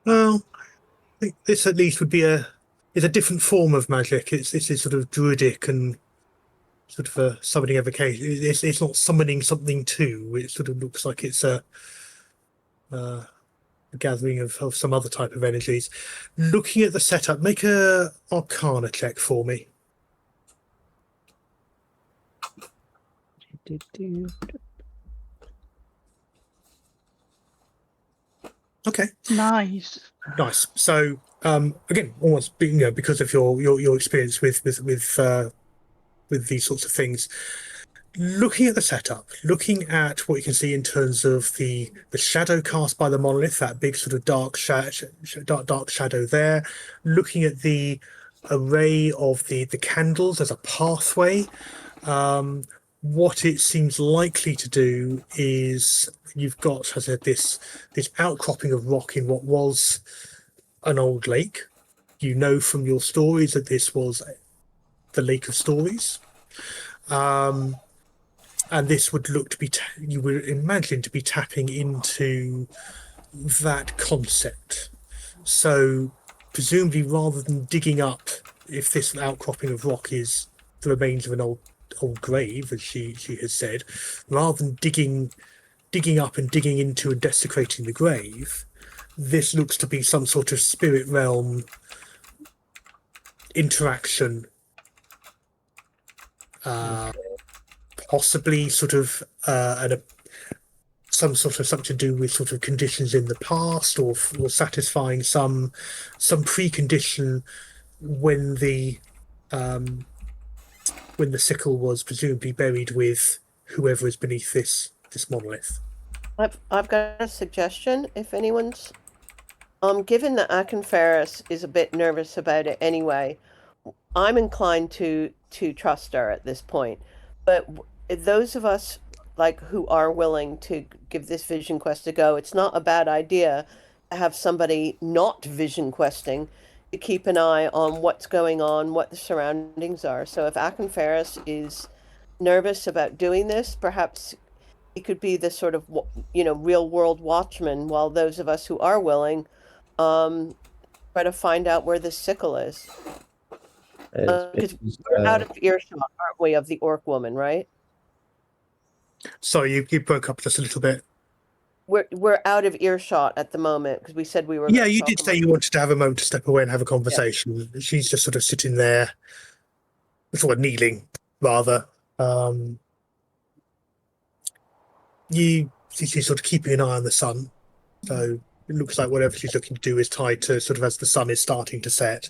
Well, I think this at least would be a different form of magic. This is sort of druidic and sort of a summoning evocation. It's not summoning something to. It sort of looks like it's a gathering of some other type of energies. Looking at the setup, make a Arcana check for me. Okay. Nice. So again, almost because of your experience with these sorts of things, looking at the setup, looking at what you can see in terms of the shadow cast by the monolith, that big sort of dark shadow there, looking at the array of the candles as a pathway, what it seems likely to do is you've got, as I said, this outcropping of rock in what was an old lake. You know from your stories that this was the Lake of Stories. And this would look to be, you would imagine, to be tapping into that concept. So presumably, rather than digging up, if this outcropping of rock is the remains of an old grave, as she has said, rather than digging up and digging into and desecrating the grave, this looks to be some sort of spirit realm interaction, possibly sort of something to do with sort of conditions in the past, or satisfying some precondition when the sickle was presumably buried with whoever is beneath this monolith. I've got a suggestion. If anyone's given that Akenferris is a bit nervous about it anyway, I'm inclined to trust her at this point. But those of us like who are willing to give this vision quest a go, it's not a bad idea to have somebody not vision questing to keep an eye on what's going on, what the surroundings are. So if Akenferris is nervous about doing this, perhaps he could be the sort of real world watchman, while those of us who are willing try to find out where the sickle is. Because we're out of earshot, aren't we, of the orc woman, right? Sorry, you broke up just a little bit. We're out of earshot at the moment because we said we were. Yeah, you did say you wanted to have a moment to step away and have a conversation. Yeah. She's just sort of sitting there, sort of kneeling, rather. She's sort of keeping an eye on the sun, so it looks like whatever she's looking to do is tied to sort of as the sun is starting to set.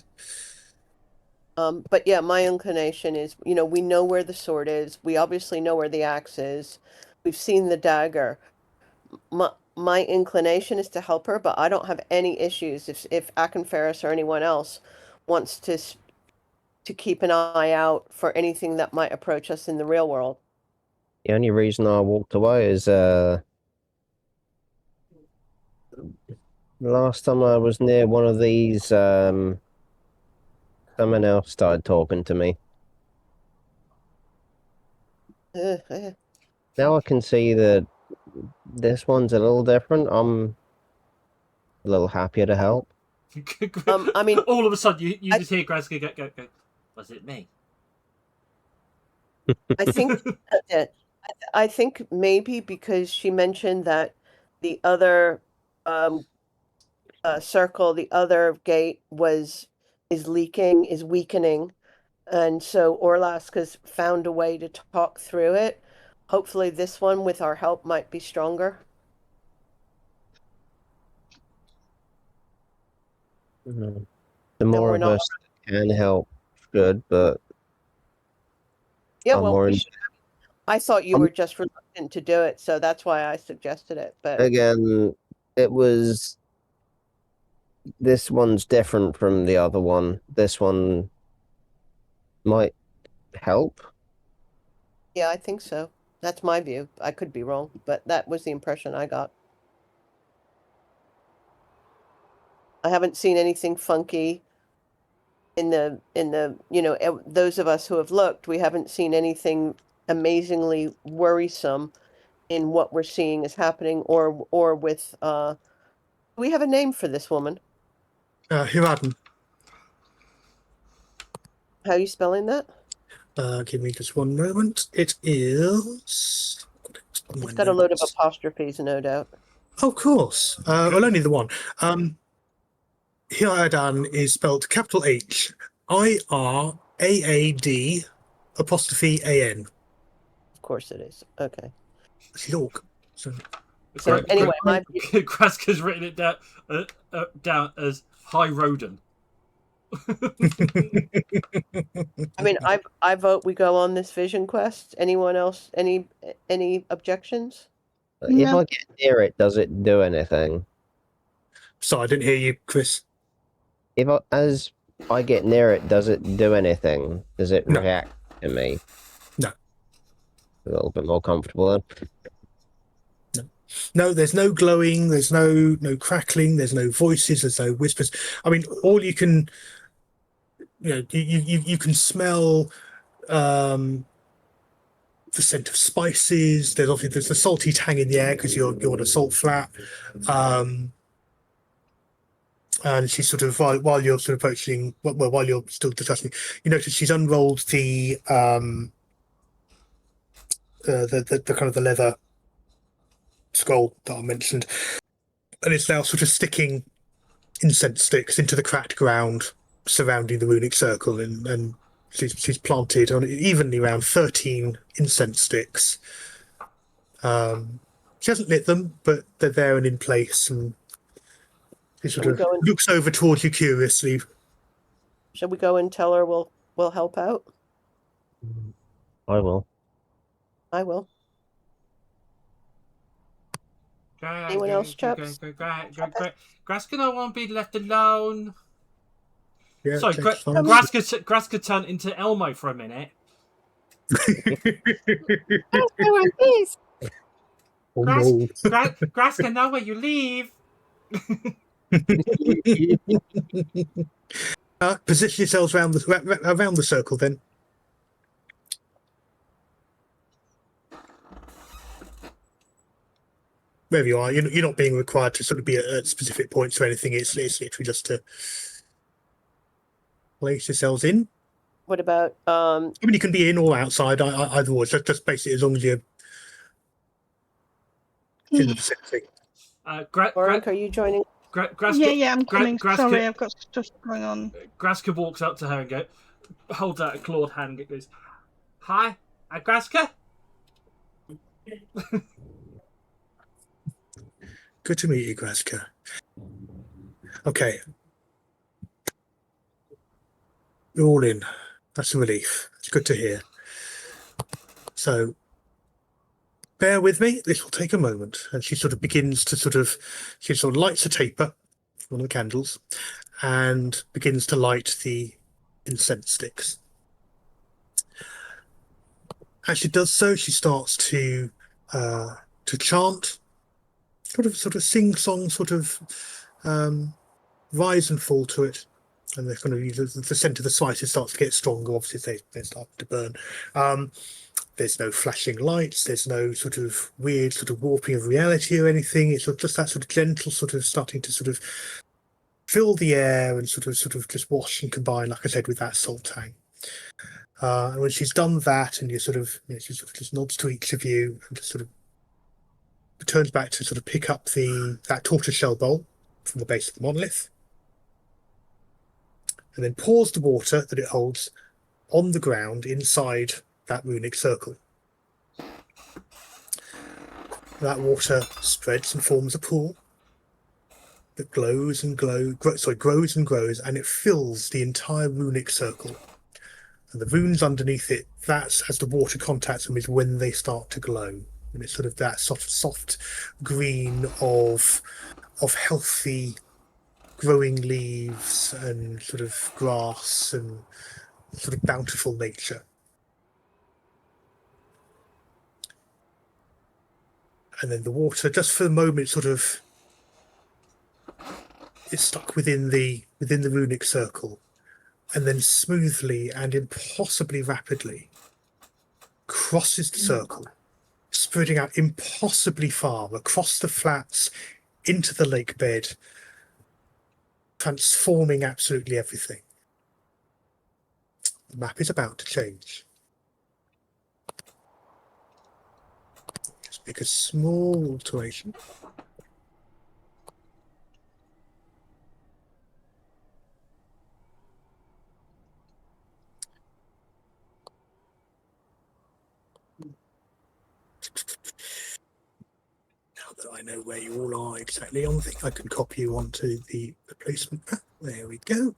But yeah, my inclination is, we know where the sword is. We obviously know where the axe is. We've seen the dagger. My inclination is to help her, but I don't have any issues if Akenferris or anyone else wants to keep an eye out for anything that might approach us in the real world. The only reason I walked away is last time I was near one of these, someone else started talking to me. Now I can see that this one's a little different. I'm a little happier to help. I mean, all of a sudden you just hear Grazka go. Was it me? I think maybe because she mentioned that the other circle, the other gate is weakening, and so Orlaska's found a way to talk through it. Hopefully this one, with our help, might be stronger. The more of us can help, good, but yeah, well, I thought you were just reluctant to do it, so that's why I suggested it. But again, this one's different from the other one. This one might help. Yeah, I think so. That's my view. I could be wrong, but that was the impression I got. I haven't seen anything funky in the those of us who have looked, we haven't seen anything amazingly worrisome in what we're seeing is happening or with we have a name for this woman. Hiradin. How are you spelling that? Give me just one moment. It is. It's got a load of apostrophes, no doubt. Of course. Well, only the one. Hiradin is spelled capital H IRAAD apostrophe AN. Of course it is. Okay. She's orc. So anyway, Kraska's written it down as High Roden. I mean, I vote we go on this vision quest. Anyone else? Any objections? If I get near it, does it do anything? Sorry, I didn't hear you, Chris. As I get near it, does it do anything? Does it react to me? No. A little bit more comfortable then. No, there's no glowing, there's no crackling, there's no voices, there's no whispers. I mean, all you can, you can smell the scent of spices. There's the salty tang in the air because you're on a salt flat. And she's sort of while you're sort of approaching, while you're still discussing, you notice she's unrolled the kind of the leather scroll that I mentioned, and it's now sort of sticking incense sticks into the cracked ground surrounding the runic circle, and she's planted on evenly around 13 incense sticks. She hasn't lit them, but they're there and in place, and she sort Shall of we go and- looks over towards you curiously. Shall we go and tell her we'll help out? I will. I will. Anyone else, chaps? Graska don't want to be left alone. Yeah, Sorry, takes fine. Graska turned into Elmo for a minute. Oh no. Graska, know where you leave. Position yourselves around the circle then. Wherever you are, you're not being required to sort of be at specific points or anything. It's literally just to place yourselves in. What about I mean, you can be in or outside. Either or. Just basically as long as you're in the vicinity. Gorank, are you joining? Yeah, I'm coming. Sorry, I've got stuff going on. Graska walks up to her and holds out a clawed hand and goes, "Hi, Graska." Good to meet you, Graska. Okay. You're all in. That's a relief. It's good to hear. So, bear with me. This will take a moment. And she sort of begins to she sort of lights a taper, one of the candles, and begins to light the incense sticks. As she does so, she starts to chant, sort of sing song, rise and fall to it, and they're kind of the scent of the spices starts to get stronger. Obviously, they start to burn. There's no flashing lights. There's no sort of weird sort of warping of reality or anything. It's just that sort of gentle sort of starting to sort of fill the air and sort of just wash and combine, like I said, with that sultang. And when she's done that, and she sort of just nods to each of you and just sort of returns back to sort of pick up that tortoiseshell bowl from the base of the monolith, and then pours the water that it holds on the ground inside that runic circle. That water spreads and forms a pool that grows and grows, and it fills the entire runic circle. And the runes underneath it, that's as the water contacts them, is when they start to glow. And it's sort of that soft green of healthy growing leaves and sort of grass and sort of bountiful nature. And then the water, just for the moment, sort of is stuck within the runic circle, and then smoothly and impossibly rapidly crosses the circle, spreading out impossibly far across the flats into the lake bed, transforming absolutely everything. The map is about to change. Just make a small alteration. Now that I know where you all are exactly, I think I can copy you onto the placement map. There we go.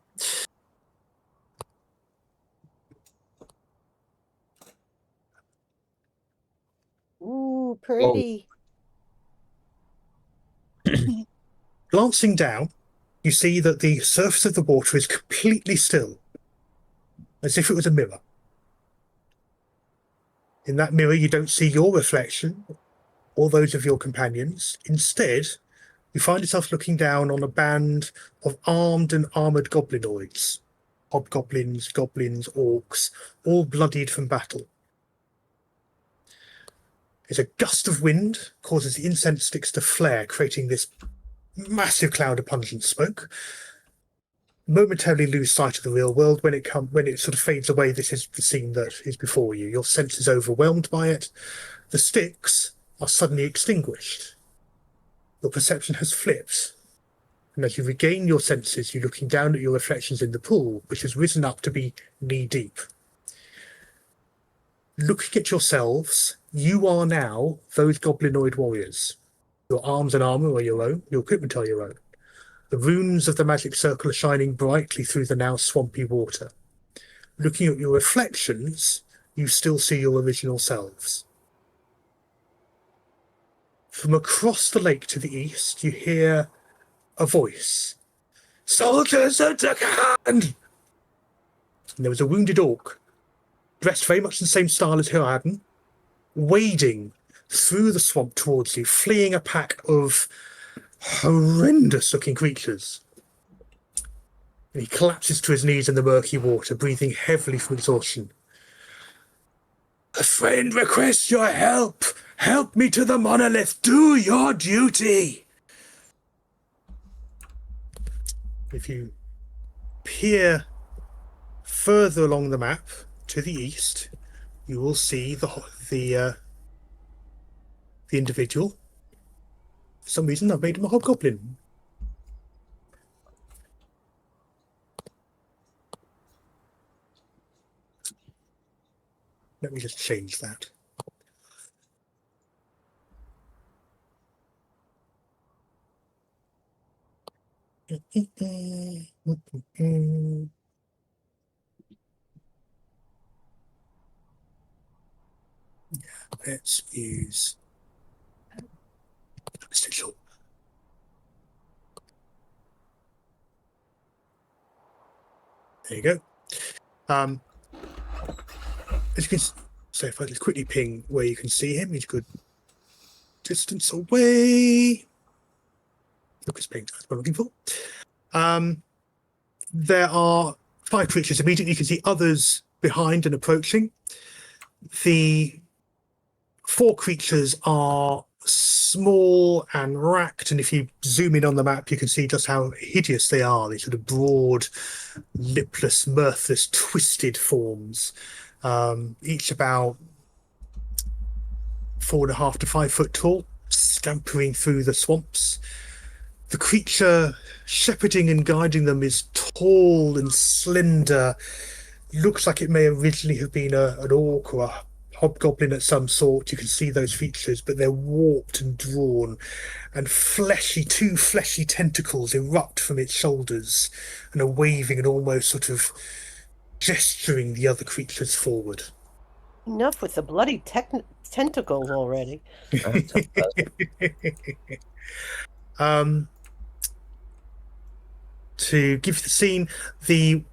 Ooh, pretty. Glancing down, you see that the surface of the water is completely still, as if it was a mirror. In that mirror, you don't see your reflection or those of your companions. Instead, you find yourself looking down on a band of armed and armoured goblinoids. Hobgoblins, goblins, orcs, all bloodied from battle. There's a gust of wind, causes the incense sticks to flare, creating this massive cloud of pungent smoke. Momentarily lose sight of the real world. When it sort of fades away, this is the scene that is before you. Your sense is overwhelmed by it. The sticks are suddenly extinguished. Your perception has flipped. And as you regain your senses, you're looking down at your reflections in the pool, which has risen up to be knee-deep. Looking at yourselves You are now those goblinoid warriors. Your arms and armor are your own. Your equipment are your own. The runes of the magic circle are shining brightly through the now swampy water. Looking at your reflections, you still see your original selves. From across the lake to the east, you hear a voice. Soldiers at the hand! And there was a wounded orc, dressed very much in the same style as Hiradin, wading through the swamp towards you, fleeing a pack of horrendous-looking creatures. And he collapses to his knees in the murky water, breathing heavily from exhaustion. A friend requests your help. Help me to the monolith. Do your duty. If you peer further along the map to the east, you will see the individual. For some reason, I've made him a hobgoblin. Let me just change that. Let's use Stitchel. There you go. As you can, so if I just quickly ping where you can see him, he's a good distance away. Look, it's pinged. That's what I'm looking for. There are 5 creatures immediately. You can see others behind and approaching. The 4 creatures are small and racked, and if you zoom in on the map, you can see just how hideous they are. These sort of broad, lipless, mirthless, twisted forms, each about 4.5 to 5 foot tall, scampering through the swamps. The creature shepherding and guiding them is tall and slender. Looks like it may originally have been an orc or a hobgoblin at some sort. You can see those features, but they're warped and drawn, and two fleshy tentacles erupt from its shoulders and are waving and almost sort of gesturing the other creatures forward. Enough with the bloody tentacles already. To give you the scene, the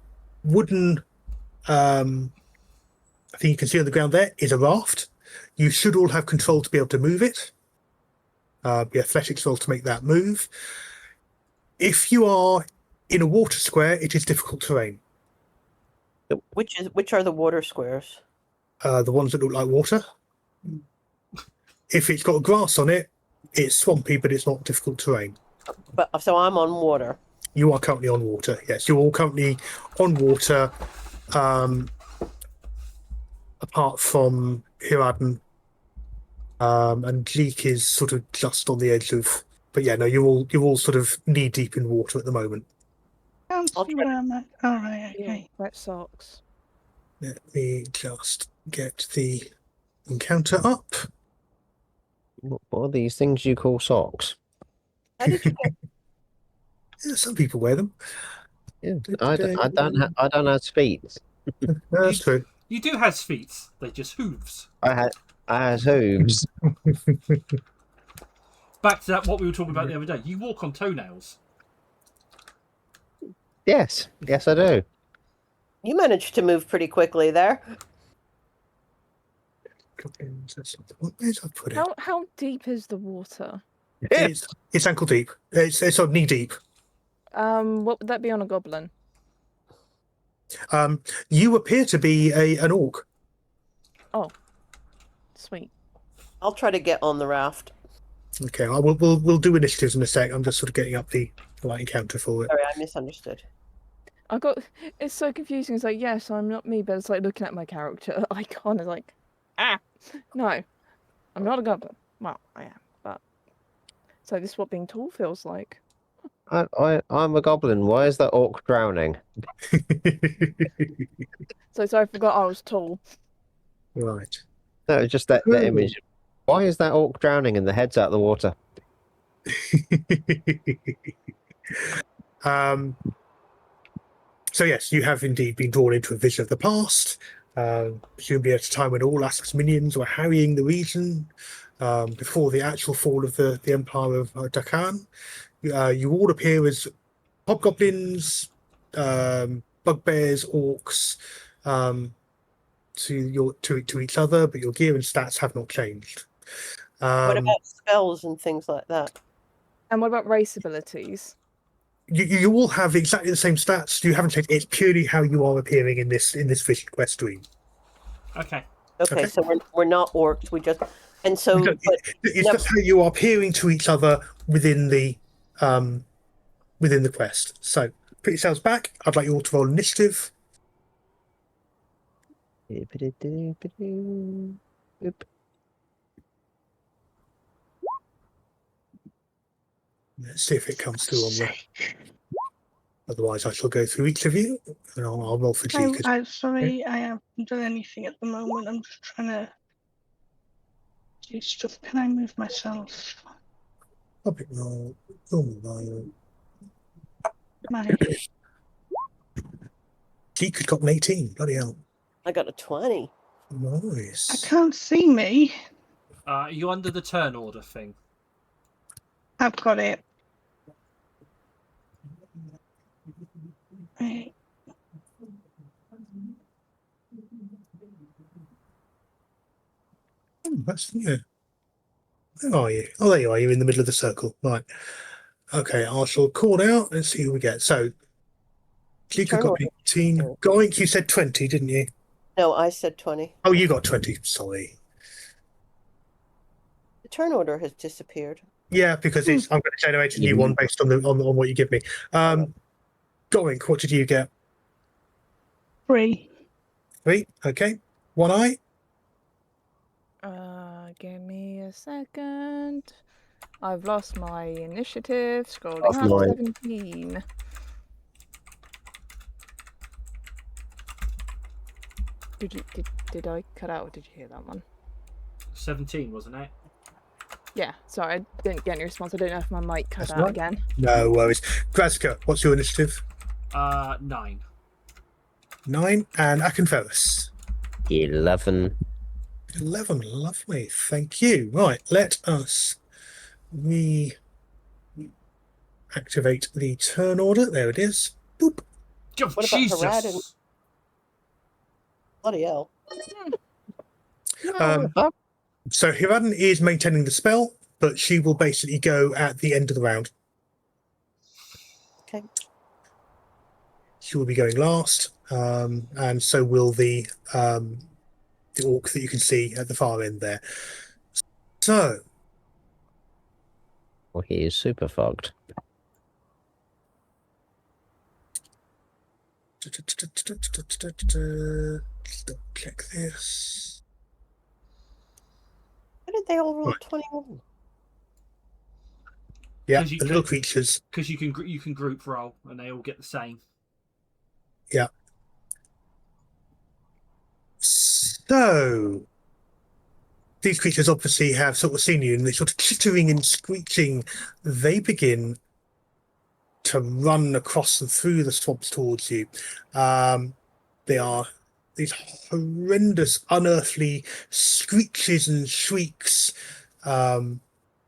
wooden thing you can see on the ground there is a raft. You should all have control to be able to move it. Be athletics roll to make that move. If you are in a water square, it is difficult terrain. Which are the water squares? The ones that look like water. If it's got grass on it, it's swampy, but it's not difficult terrain. But so I'm on water. You are currently on water. Yes, you're all currently on water. Apart from Hiradin, and Gleek is sort of just on the edge of. But yeah, no, you're all sort of knee deep in water at the moment. All right, okay. Wet socks. Let me just get the encounter up. What are these things you call socks? How did you get? Yeah, some people wear them. Yeah, I don't have feet. That's true. You do have feet. They're just hooves. I had hooves. Back to that, what we were talking about the other day. You walk on toenails. Yes, I do. You managed to move pretty quickly there. Where's I put it? How deep is the water? It's ankle deep. It's sort of knee deep. What would that be on a goblin? You appear to be an orc. Oh, sweet. I'll try to get on the raft. Okay, we'll do initiatives in a sec. I'm just sort of getting up the right encounter for it. Sorry, I misunderstood. It's so confusing. It's like, yes, I'm not me, but it's like looking at my character icon is like, no, I'm not a goblin. Well, I am, but so this is what being tall feels like. I'm a goblin. Why is that orc drowning? So I forgot I was tall. Right. No, just that image. Why is that orc drowning and the head's out of the water? So yes, you have indeed been drawn into a vision of the past, presumably at a time when all Ask's minions were harrying the region, before the actual fall of the Empire of Dakan. You all appear as hobgoblins, bugbears, orcs, to each other, but your gear and stats have not changed. What about spells and things like that? And what about race abilities? You all have exactly the same stats. You haven't changed. It's purely how you are appearing in this vision quest stream. Okay. Okay, so we're not orcs. We just It's just how you are appearing to each other within the quest. So put yourselves back. I'd like you all to roll initiative. Let's see if it comes through on the. Otherwise, I shall go through each of you, and I'll roll for G. I'm sorry, I haven't done anything at the moment. I'm just trying to do stuff. Can I move myself? Public roll, normal roll. My G could got an 18. Bloody hell! I got a 20. Nice. I can't see me. Are you under the turn order thing? I've got it. Right. That's yeah. Where are you? Oh, there you are. You're in the middle of the circle. Right. Okay, I shall call out and see who we get. So, Chica got 18. Goink, you said 20, didn't you? No, I said 20. Oh, you got 20. Sorry. The turn order has disappeared. Yeah, because I'm going to generate a new one based on on what you give me. Goink, what did you get? 3. 3. Okay. One eye. Give me a second. I've lost my initiative. Scrolling Lost up, mine. 17. Did I cut out or did you hear that one? 17, wasn't it? Yeah, sorry, I didn't get any response. I don't know if my mic cut That's out right. again. No worries. Grazka, what's your initiative? 9. 9. And Akenferus? 11. 11. Lovely. Thank you. Right, let us activate the turn order. There it is. Boop. Oh, What about Jesus! Haradin? Bloody hell. So Hiradin is maintaining the spell, but she will basically go at the end of the round. Okay. She will be going last, and so will the orc that you can see at the far end there. So, Well, he is super fogged. let's double check this. Why did they all roll Right. 21? Yeah, 'Cause you the little could- creatures. Because you can group roll and they all get the same. Yeah. So, these creatures obviously have sort of seen you, and they're sort of chittering and screeching. They begin to run across and through the swamps towards you. They are these horrendous, unearthly screeches and shrieks that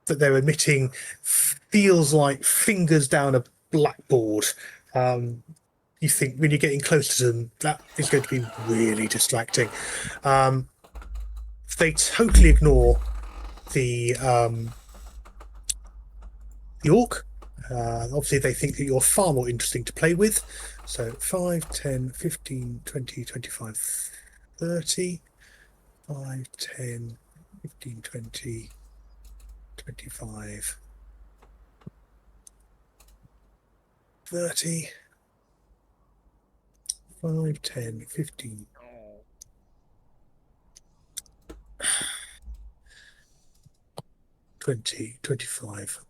they're emitting. Feels like fingers down a blackboard. You think when you're getting close to them, that is going to be really distracting. They totally ignore the orc. Obviously, they think that you're far more interesting to play with. So 5, 10, 15, 20, 25, 30. 5, 10, 15, 20, 25, 30. 5, 10, 15. 20, 25,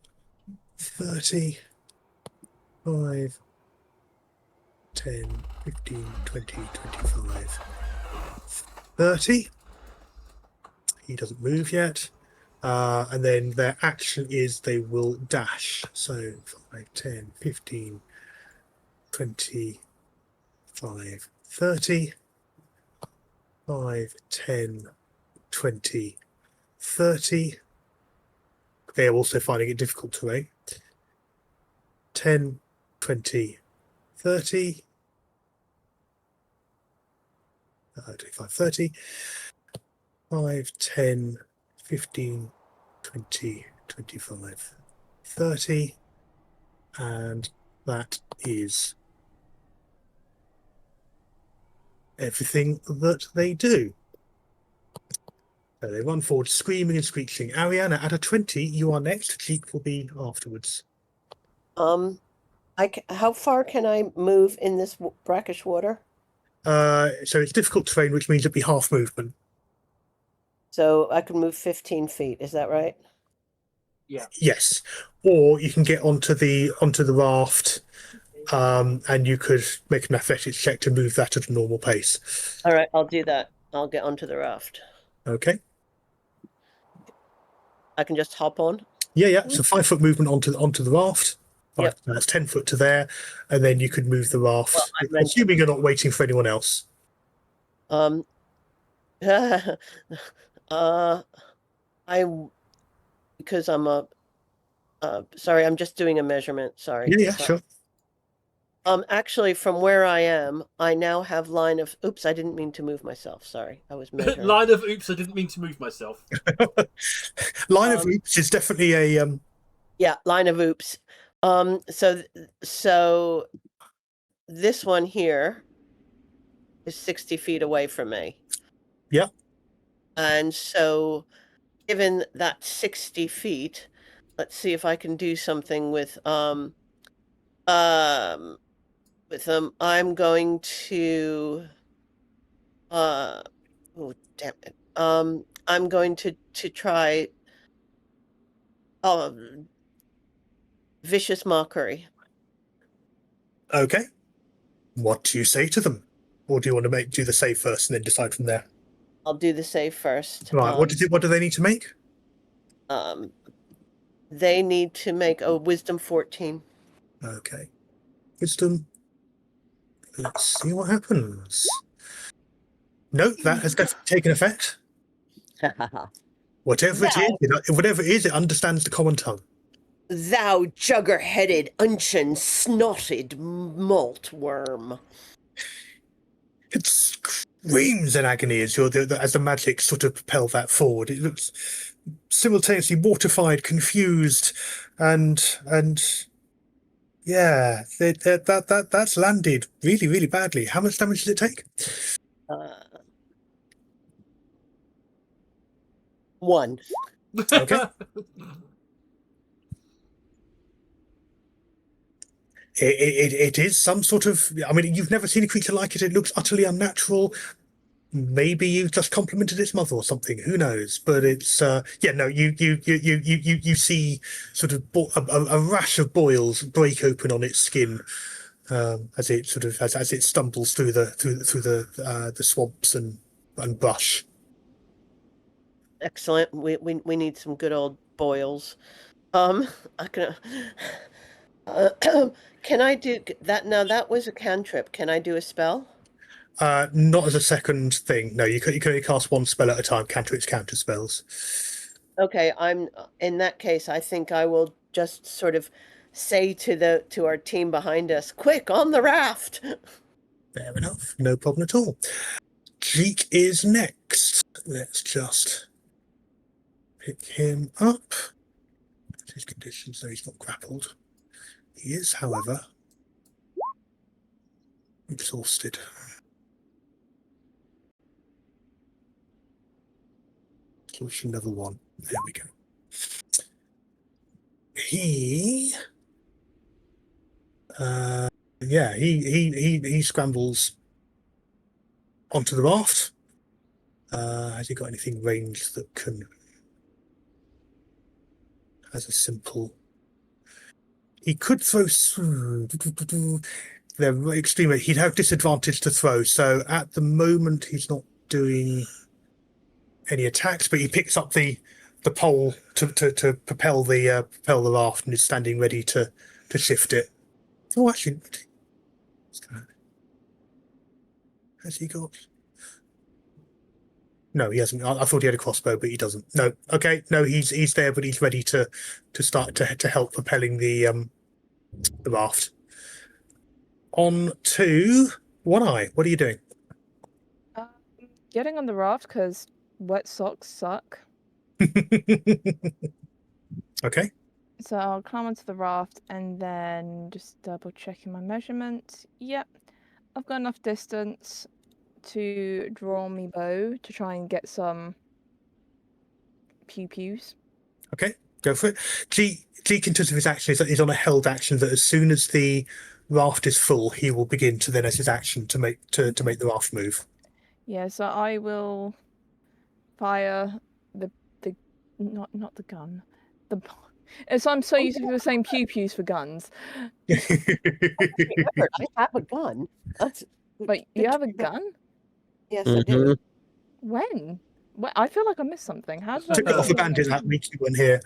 30, 5, 10, 15, 20, 25, 30. He doesn't move yet. And then their action is they will dash. So 5, 10, 15, 25, 30. 5, 10, 20, 30. They are also finding it difficult terrain. 10, 20, 30. 25, 30. 5, 10, 15, 20, 25, 30. And that is everything that they do. So they run forward, screaming and screeching. Ariana, at a 20, you are next. Jeep will be afterwards. How far can I move in this brackish water? So it's difficult terrain, which means it'd be half movement. So I can move 15 feet. Is that right? Yeah. Yes, or you can get onto the raft, and you could make an athletics check to move that at a normal pace. All right, I'll do that. I'll get onto the raft. Okay. I can just hop on. Yeah. So 5 foot movement onto the raft. Yep. That's 10 foot to there, and then you could move the raft. Well, assuming you're not waiting for anyone else. Because I'm sorry, I'm just doing a measurement. Sorry. Yeah, sure. Actually, from where I am, I now have line of. Oops, I didn't mean to move myself. Sorry, I was measuring. Line of oops, I didn't mean to move myself. Line of oops is definitely a Yeah, line of oops. So this one here is 60 feet away from me. Yeah. And so, given that 60 feet, let's see if I can do something with them. I'm going to oh damn it. I'm going to try vicious mockery. Okay. What do you say to them? Or do you want to do the save first and then decide from there? I'll do the save first. Right. What do they need to make? They need to make a wisdom 14. Okay. Wisdom. Let's see what happens. No, that has definitely taken effect. Whatever it is, it understands the common tongue. Thou jugger-headed, uncheon-snotted malt worm. It screams in agony as the magic sort of propel that forward. It looks simultaneously mortified, confused, and yeah, that's landed really, really badly. How much damage does it take? 1. Okay. It is some sort of. I mean, you've never seen a creature like it. It looks utterly unnatural. Maybe you've just complimented its mother or something. Who knows? But it's no. You see sort of a rash of boils break open on its skin as it sort of as it stumbles through the swamps and brush. Excellent. We need some good old boils. I can. Can I do that now? That was a cantrip. Can I do a spell? Not as a second thing. No, you can only cast one spell at a time. Cantrips, counter spells. Okay, I'm in that case. I think I will just sort of say to our team behind us, "Quick, on the raft!" Fair enough. No problem at all. Jeek is next. Let's just pick him up. His conditions, so he's not grappled. He is, however, exhausted. Solution level 1. There we go. He scrambles onto the raft. Has he got anything ranged that can? As a simple. He could throw. They're extremely. He'd have disadvantage to throw. So at the moment, he's not doing. any attacks, but he picks up the pole to propel the raft and is standing ready to shift it. Oh, actually, has he got? No, he hasn't. I thought he had a crossbow, but he doesn't. No. Okay. No, he's there, but he's ready to start to help propelling the raft. On to One Eye. What are you doing? Getting on the raft because wet socks suck. Okay. So I'll climb onto the raft and then just double checking my measurements. Yep, I've got enough distance to draw me bow to try and get some pew-pews. Okay, go for it. Jeek, in terms of his action, is on a held action that as soon as the raft is full, he will begin to then, as his action, to make the raft move. Yeah, so I will fire the not the gun. So I'm so used to saying pew-pews for guns. I have a gun. Wait, you have a gun? Yes, I do. When? I feel like I missed something. How did I Took it off the bandit that weekly one here.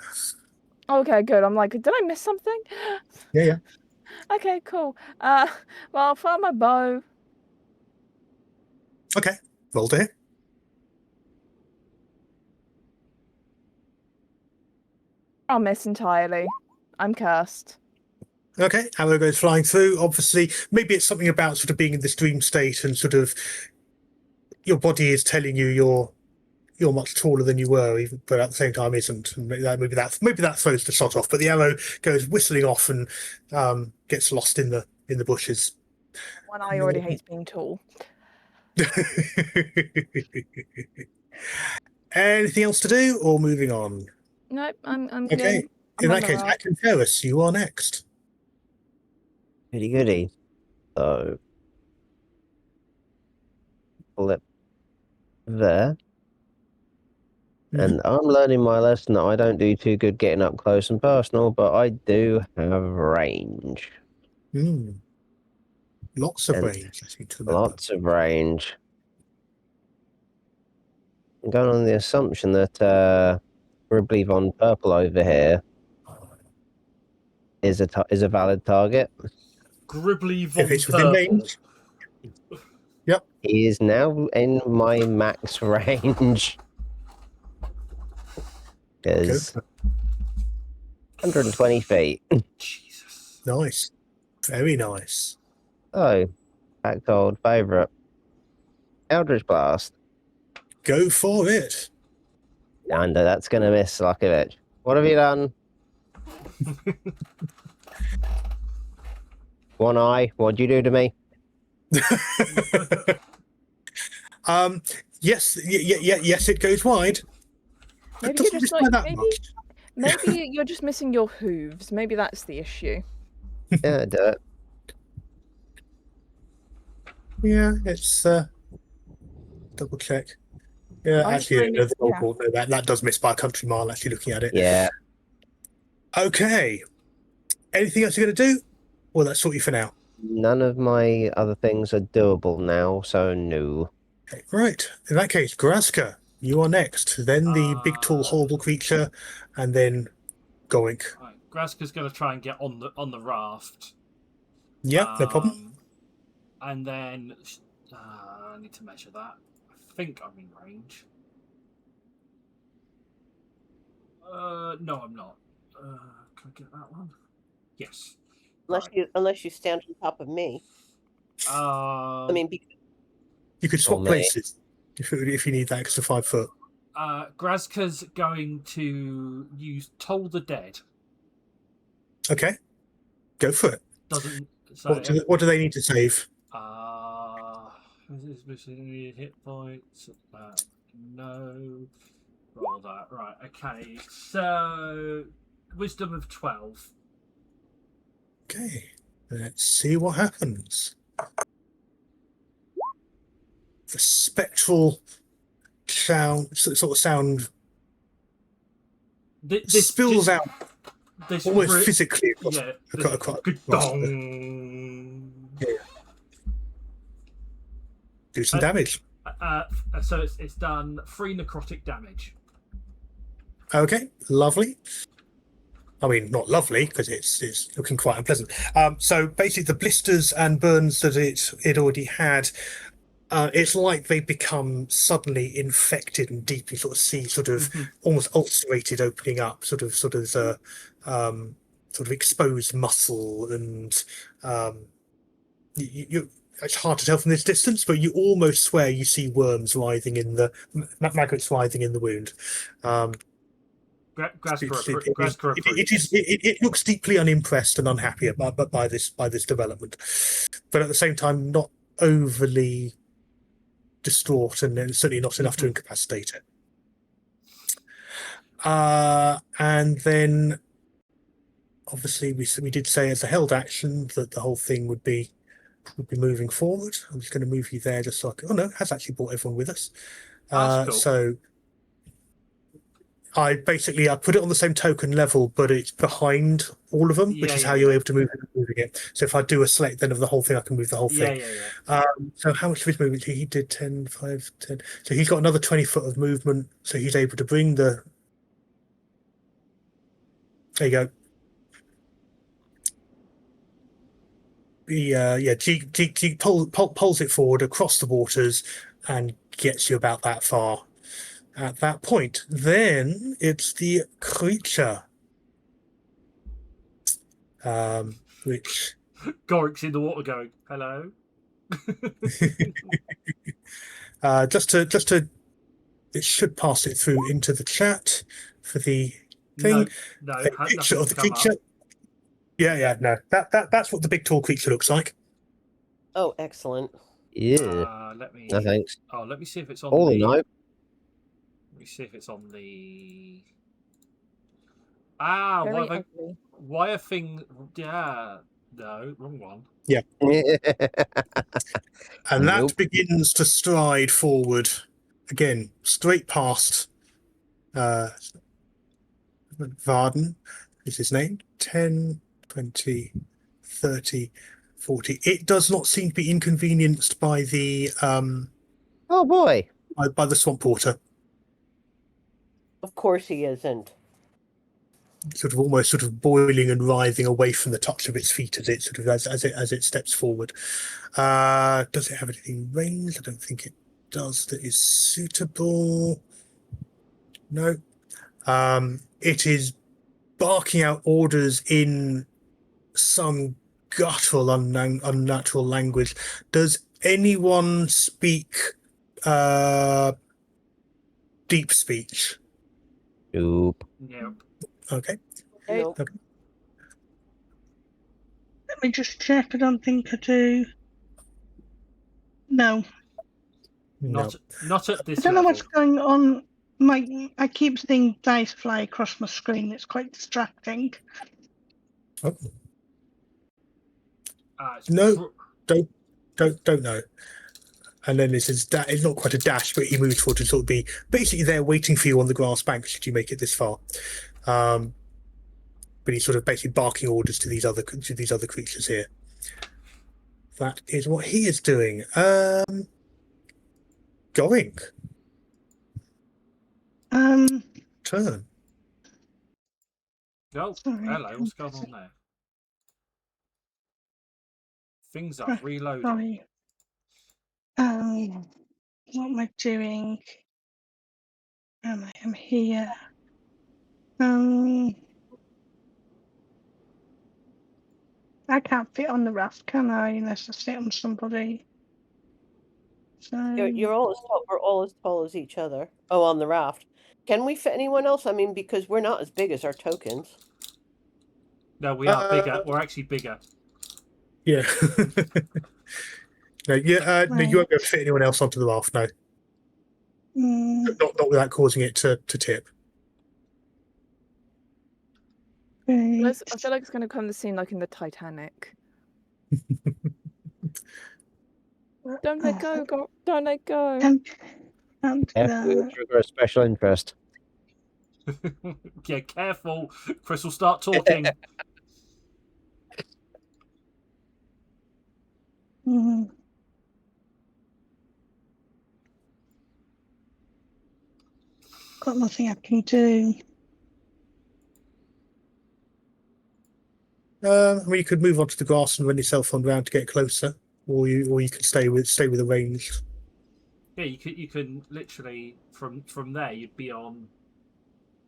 Okay, good. I'm like, did I miss something? Yeah. Okay, cool. Well, I'll fire my bow. Okay, roll to hit. I'll miss entirely. I'm cursed. Okay, arrow goes flying through. Obviously, maybe it's something about sort of being in this dream state and sort of your body is telling you you're much taller than you were, even, but at the same time isn't. And maybe that throws the shot off. But the arrow goes whistling off and gets lost in the bushes. One Eye already hates being tall. Anything else to do, or moving on? Nope, I'm Okay. good. In that case, Action Ferris, you are next. Goody goody. So flip there. And I'm learning my lesson that I don't do too good getting up close and personal, but I do have range. Lots of range, I seem to remember. Lots of range. I'm going on the assumption that Gribbly Von Purple over here is a valid target. Gribbly Von If it's within range. Yep. He is now in my max range. Is 120 feet. Jesus. Nice. Very nice. So, back to old favourite. Eldritch Blast. Go for it. And that's going to miss Slakovich. What have you done? One Eye, what'd you do to me? Yes, yes, it goes wide. Maybe you're just maybe you're just missing your hooves. Maybe that's the issue. Yeah, do it. Yeah, it's double check. Yeah, actually, that does miss by a country mile. Actually, looking at it. Yeah. Okay. Anything else you're going to do? Well, that's sort you for now. None of my other things are doable now, so no. Okay, right. In that case, Graska, you are next. Then the big, tall, horrible creature, and then Goink. Right. Graska's going to try and get on the raft. Yep, no problem. And then I need to measure that. I think I'm in range. No, I'm not. Can I get that one? Yes. Unless you stand on top of me. I mean, you could swap places if you need that extra 5 foot. Graska's going to use Toll the Dead. Okay, go for it. Doesn't. So, what do they need to save? Is missing any hit points? No. Roll that. Right. Okay. So, Wisdom of 12. Okay. Let's see what happens. The spectral sound, spills out almost physically across. Do some damage. So it's done 3 necrotic damage. Okay, lovely. I mean, not lovely because it's looking quite unpleasant. So basically, the blisters and burns that it already had, it's like they become suddenly infected and deeply sort of see sort of almost ulcerated opening up, sort of sort of exposed muscle, and you it's hard to tell from this distance, but you almost swear you see worms writhing in the maggots writhing in the wound. It looks deeply unimpressed and unhappy by this development, but at the same time not overly distraught, and certainly not enough to incapacitate it. And then obviously we did say as a held action that the whole thing would be moving forward. I'm just going to move you there just so I can, oh no, it has actually brought everyone with us. That's cool. So I put it on the same token level, but it's behind all of them, which is how you're able to move it. So if I do a select then of the whole thing, I can move the whole thing. So how much of his movement? He did 10, 5, 10. So he's got another 20 foot of movement. So he's able to bring the. There you go. G pulls it forward across the waters and gets you about that far. At that point, then it's the creature, which Gorik's in the water going, hello. Just to, it should pass it through into the chat for the thing. No, a picture of the creature. No, that's what the big tall creature looks like. Oh, excellent. Yeah. Let me. No thanks. Oh, let me see if it's on. Oh no. Let me see if it's on the. Why a thing? Yeah, no, wrong one. Yeah. And that begins to stride forward again, straight past Varden is his name. 10, 20, 30, 40. It does not seem to be inconvenienced by the oh boy, by the swamp water. Of course he isn't. Sort of almost sort of boiling and writhing away from the touch of its feet as it sort of as it steps forward. Does it have anything ranged? I don't think it does. That is suitable. No. It is barking out orders in some guttural, unnatural language. Does anyone speak deep speech? Nope. Nope. Okay. Nope. Okay. Let me just check. I don't think I do. No. Not at this. I don't know what's going on. I keep seeing dice fly across my screen. It's quite distracting. Oh. No, don't know. And then this is it's not quite a dash, but he moves forward to sort of be basically there waiting for you on the grass bank should you make it this far. But he's sort of basically barking orders to these other creatures here. That is what he is doing. Going. Turn. Oh, Sorry, hello. What's going on there? Things are reloading. Sorry. What am I doing? I am here. I can't fit on the raft, can I? Unless I sit on somebody. So You're all as tall. We're all as tall as each other. Oh, on the raft. Can we fit anyone else? I mean, because we're not as big as our tokens. No, we are bigger. We're actually bigger. Yeah. No, you won't be able to fit anyone else onto the raft, no. Not without causing it to tip. I feel like it's going to come the scene like in the Titanic. Don't let go, don't let go. Trigger a special interest. Yeah, careful. Chris will start talking. got nothing I can do. I mean, you could move onto the grass and run yourself on round to get closer, or you could stay with the range. Yeah, you can literally from there you'd be on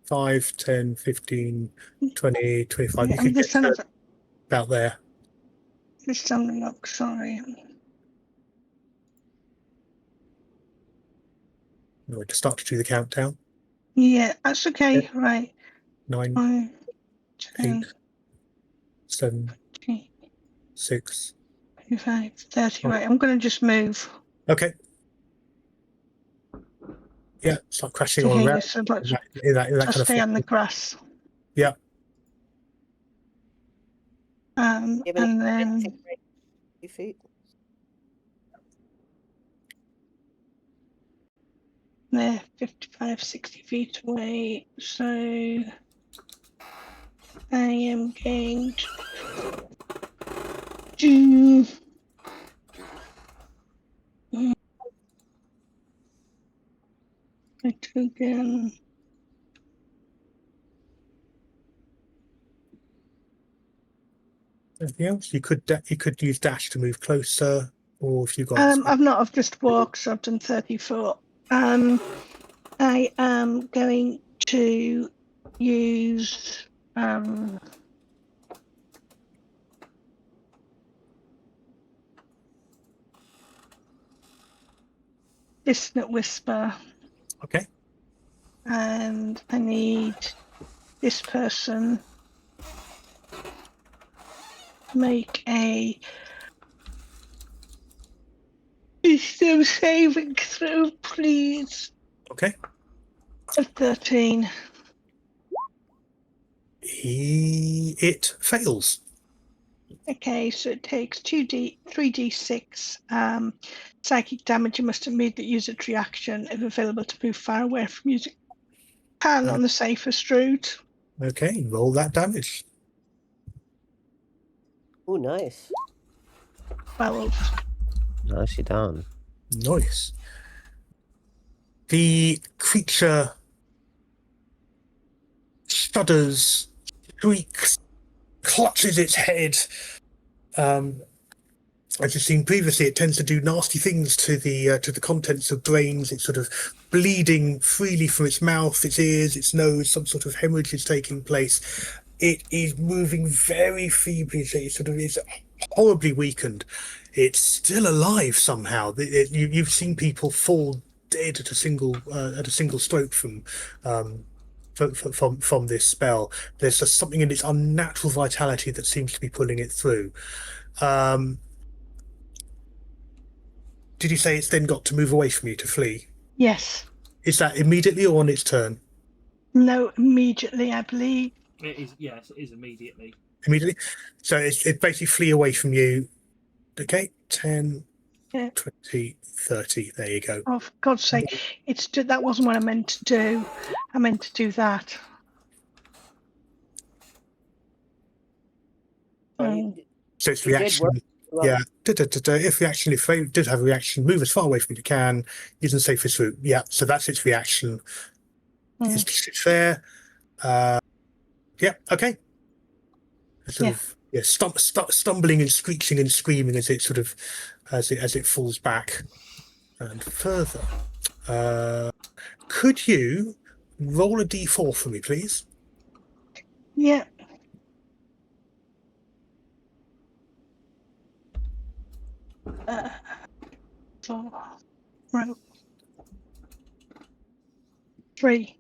5, 10, 15, 20, 25. Yeah, You I'm could get just trying to to about there. just having a look. Sorry. No, to start to do the countdown. Yeah, that's okay. Right. 9, 5, 8, 10, 7, 20, 6. 25, 30. Oh. Right, I'm going to just move. Okay. Yeah, start crashing To on here, around so let's in that just kind of stay on the form. grass. Yeah. You have And any then 50 feet? they're 55, 60 feet away. So I am going to do. I took in. Anything else? You could use dash to move closer, or if you got I've not. I've just walked. So I've done 30 foot. I am going to use Dissonant Whisper, okay. and I need this person to make a wisdom saving throw, please. Okay. Of 13. It fails. Okay, so it takes 3d6 psychic damage. You must immediately use its reaction if available to move far away from using pan on the safest route. Okay, roll that damage. Oh, nice. 12. Nicely done. Nice. The creature shudders, shrieks, clutches its head. As you've seen previously, it tends to do nasty things to the contents of brains. It's sort of bleeding freely from its mouth, its ears, its nose. Some sort of hemorrhage is taking place. It is moving very feebly. It sort of is horribly weakened. It's still alive somehow. You've seen people fall dead at a single stroke from this spell. There's just something in its unnatural vitality that seems to be pulling it through. Did you say it's then got to move away from you to flee? Yes. Is that immediately or on its turn? No, immediately, I believe. it is. Yes, it is immediately. Immediately. So it basically flee away from you. Okay, 10, Yeah. 20, 30. There you go. Oh, for God's sake. That wasn't what I meant to do. I meant to do that. So it's reaction. Yeah. If reaction, if it did have a reaction, move as far away from you as you can, using the safest route. Yeah. So that's its reaction. It's fair. Yeah. Okay. Sort of stumbling and screeching and screaming as it sort of as it falls back and further. Could you roll a d4 for me, please? Yeah. Right. 3.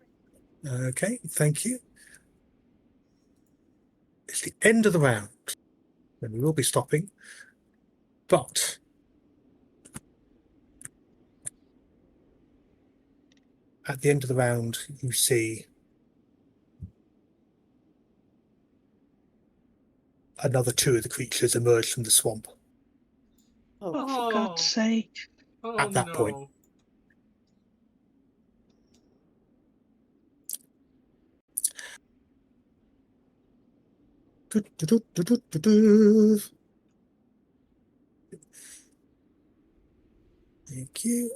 Okay, thank you. It's the end of the round, and we will be stopping. But at the end of the round, you see another 2 of the creatures emerge from the swamp. Oh, for God's sake. At that point. Thank you.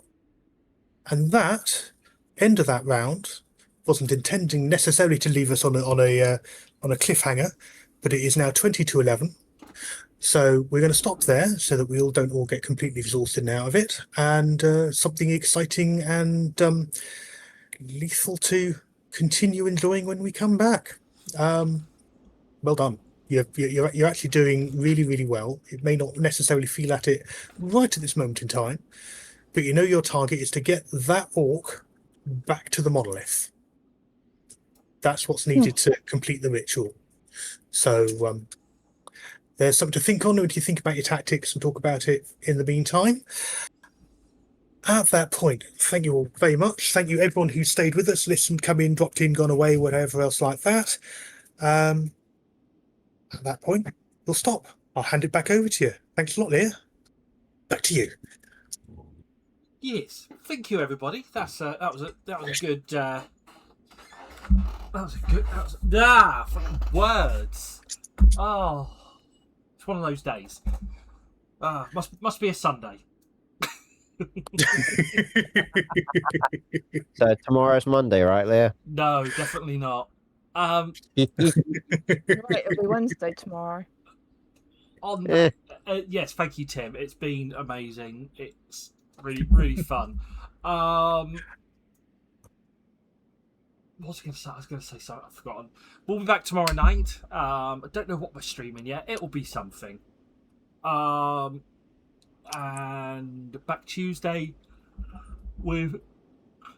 And that end of that round wasn't intending necessarily to leave us on a cliffhanger, but it is now 20 to 11. So we're going to stop there so that we all don't all get completely exhausted now of it, and something exciting and lethal to continue enjoying when we come back. Well done. You're actually doing really, really well. It may not necessarily feel at it right at this moment in time, but you know your target is to get that orc back to the monolith. That's what's needed to complete the ritual. So there's something to think on when you think about your tactics and talk about it in the meantime. At that point, thank you all very much. Thank you everyone who stayed with us, listened, come in, dropped in, gone away, whatever else like that. At that point, we'll stop. I'll hand it back over to you. Thanks a lot, Leah. Back to you. Yes, thank you, everybody. That was a good. Fucking words. Oh, it's one of those days. Must be a Sunday. So tomorrow's Monday, right, Leah? No, definitely not. Right, it'll be Wednesday tomorrow. On that, yes, thank you, Tim. It's been amazing. It's really, really fun. What was I going to say? I was going to say something. I've forgotten. We'll be back tomorrow night. I don't know what we're streaming yet. It'll be something. And back Tuesday with,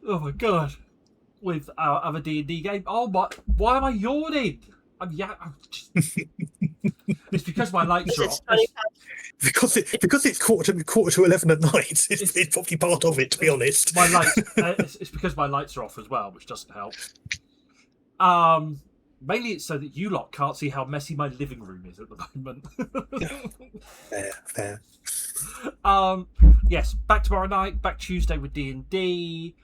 oh my god, with our other D&D game. Oh my! Why am I yawning? It's because my lights are off. Because it's quarter to 11 at night. It's probably part of it, to be honest. My lights. It's because my lights are off as well, which doesn't help. Mainly it's so that you lot can't see how messy my living room is at the moment. Fair. Yes, back tomorrow night. Back Tuesday with D&D.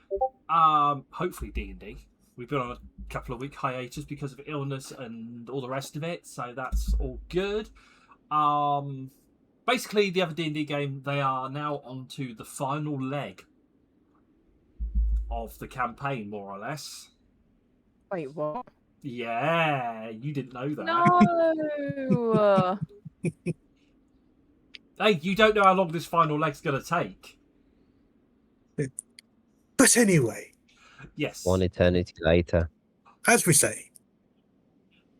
Hopefully D&D. We've been on a couple of week hiatus because of illness and all the rest of it, so that's all good. Basically, the other D&D game, they are now onto the final leg of the campaign, more or less. Wait, what? Yeah, you didn't know that. No. Hey, you don't know how long this final leg's going to take. But anyway. Yes. One eternity later. As we say.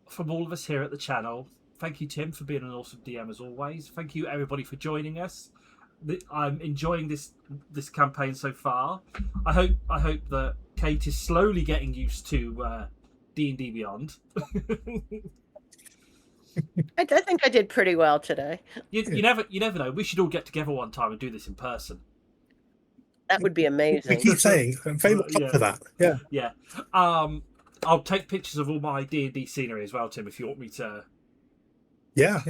From all of us here at the channel, thank you, Tim, for being an awesome DM as always. Thank you, everybody, for joining us. I'm enjoying this campaign so far. I hope that Kate is slowly getting used to D&D Beyond. I think I did pretty well today. You never know. We should all get together one time and do this in person. That would be We amazing. keep saying, I'm very much up for that. Yeah. Yeah. I'll take pictures of all my D&D scenery as well, Tim, if you want me to. Yeah.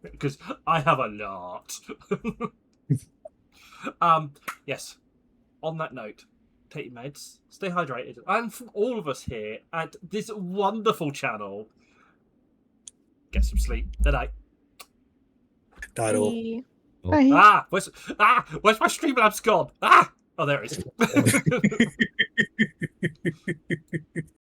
Because I have a lot. Yes. On that note, take your meds, stay hydrated, and from all of us here at this wonderful channel, get some sleep. Good night. Night all. Bye. Where's my Streamlabs gone? Oh, there it is.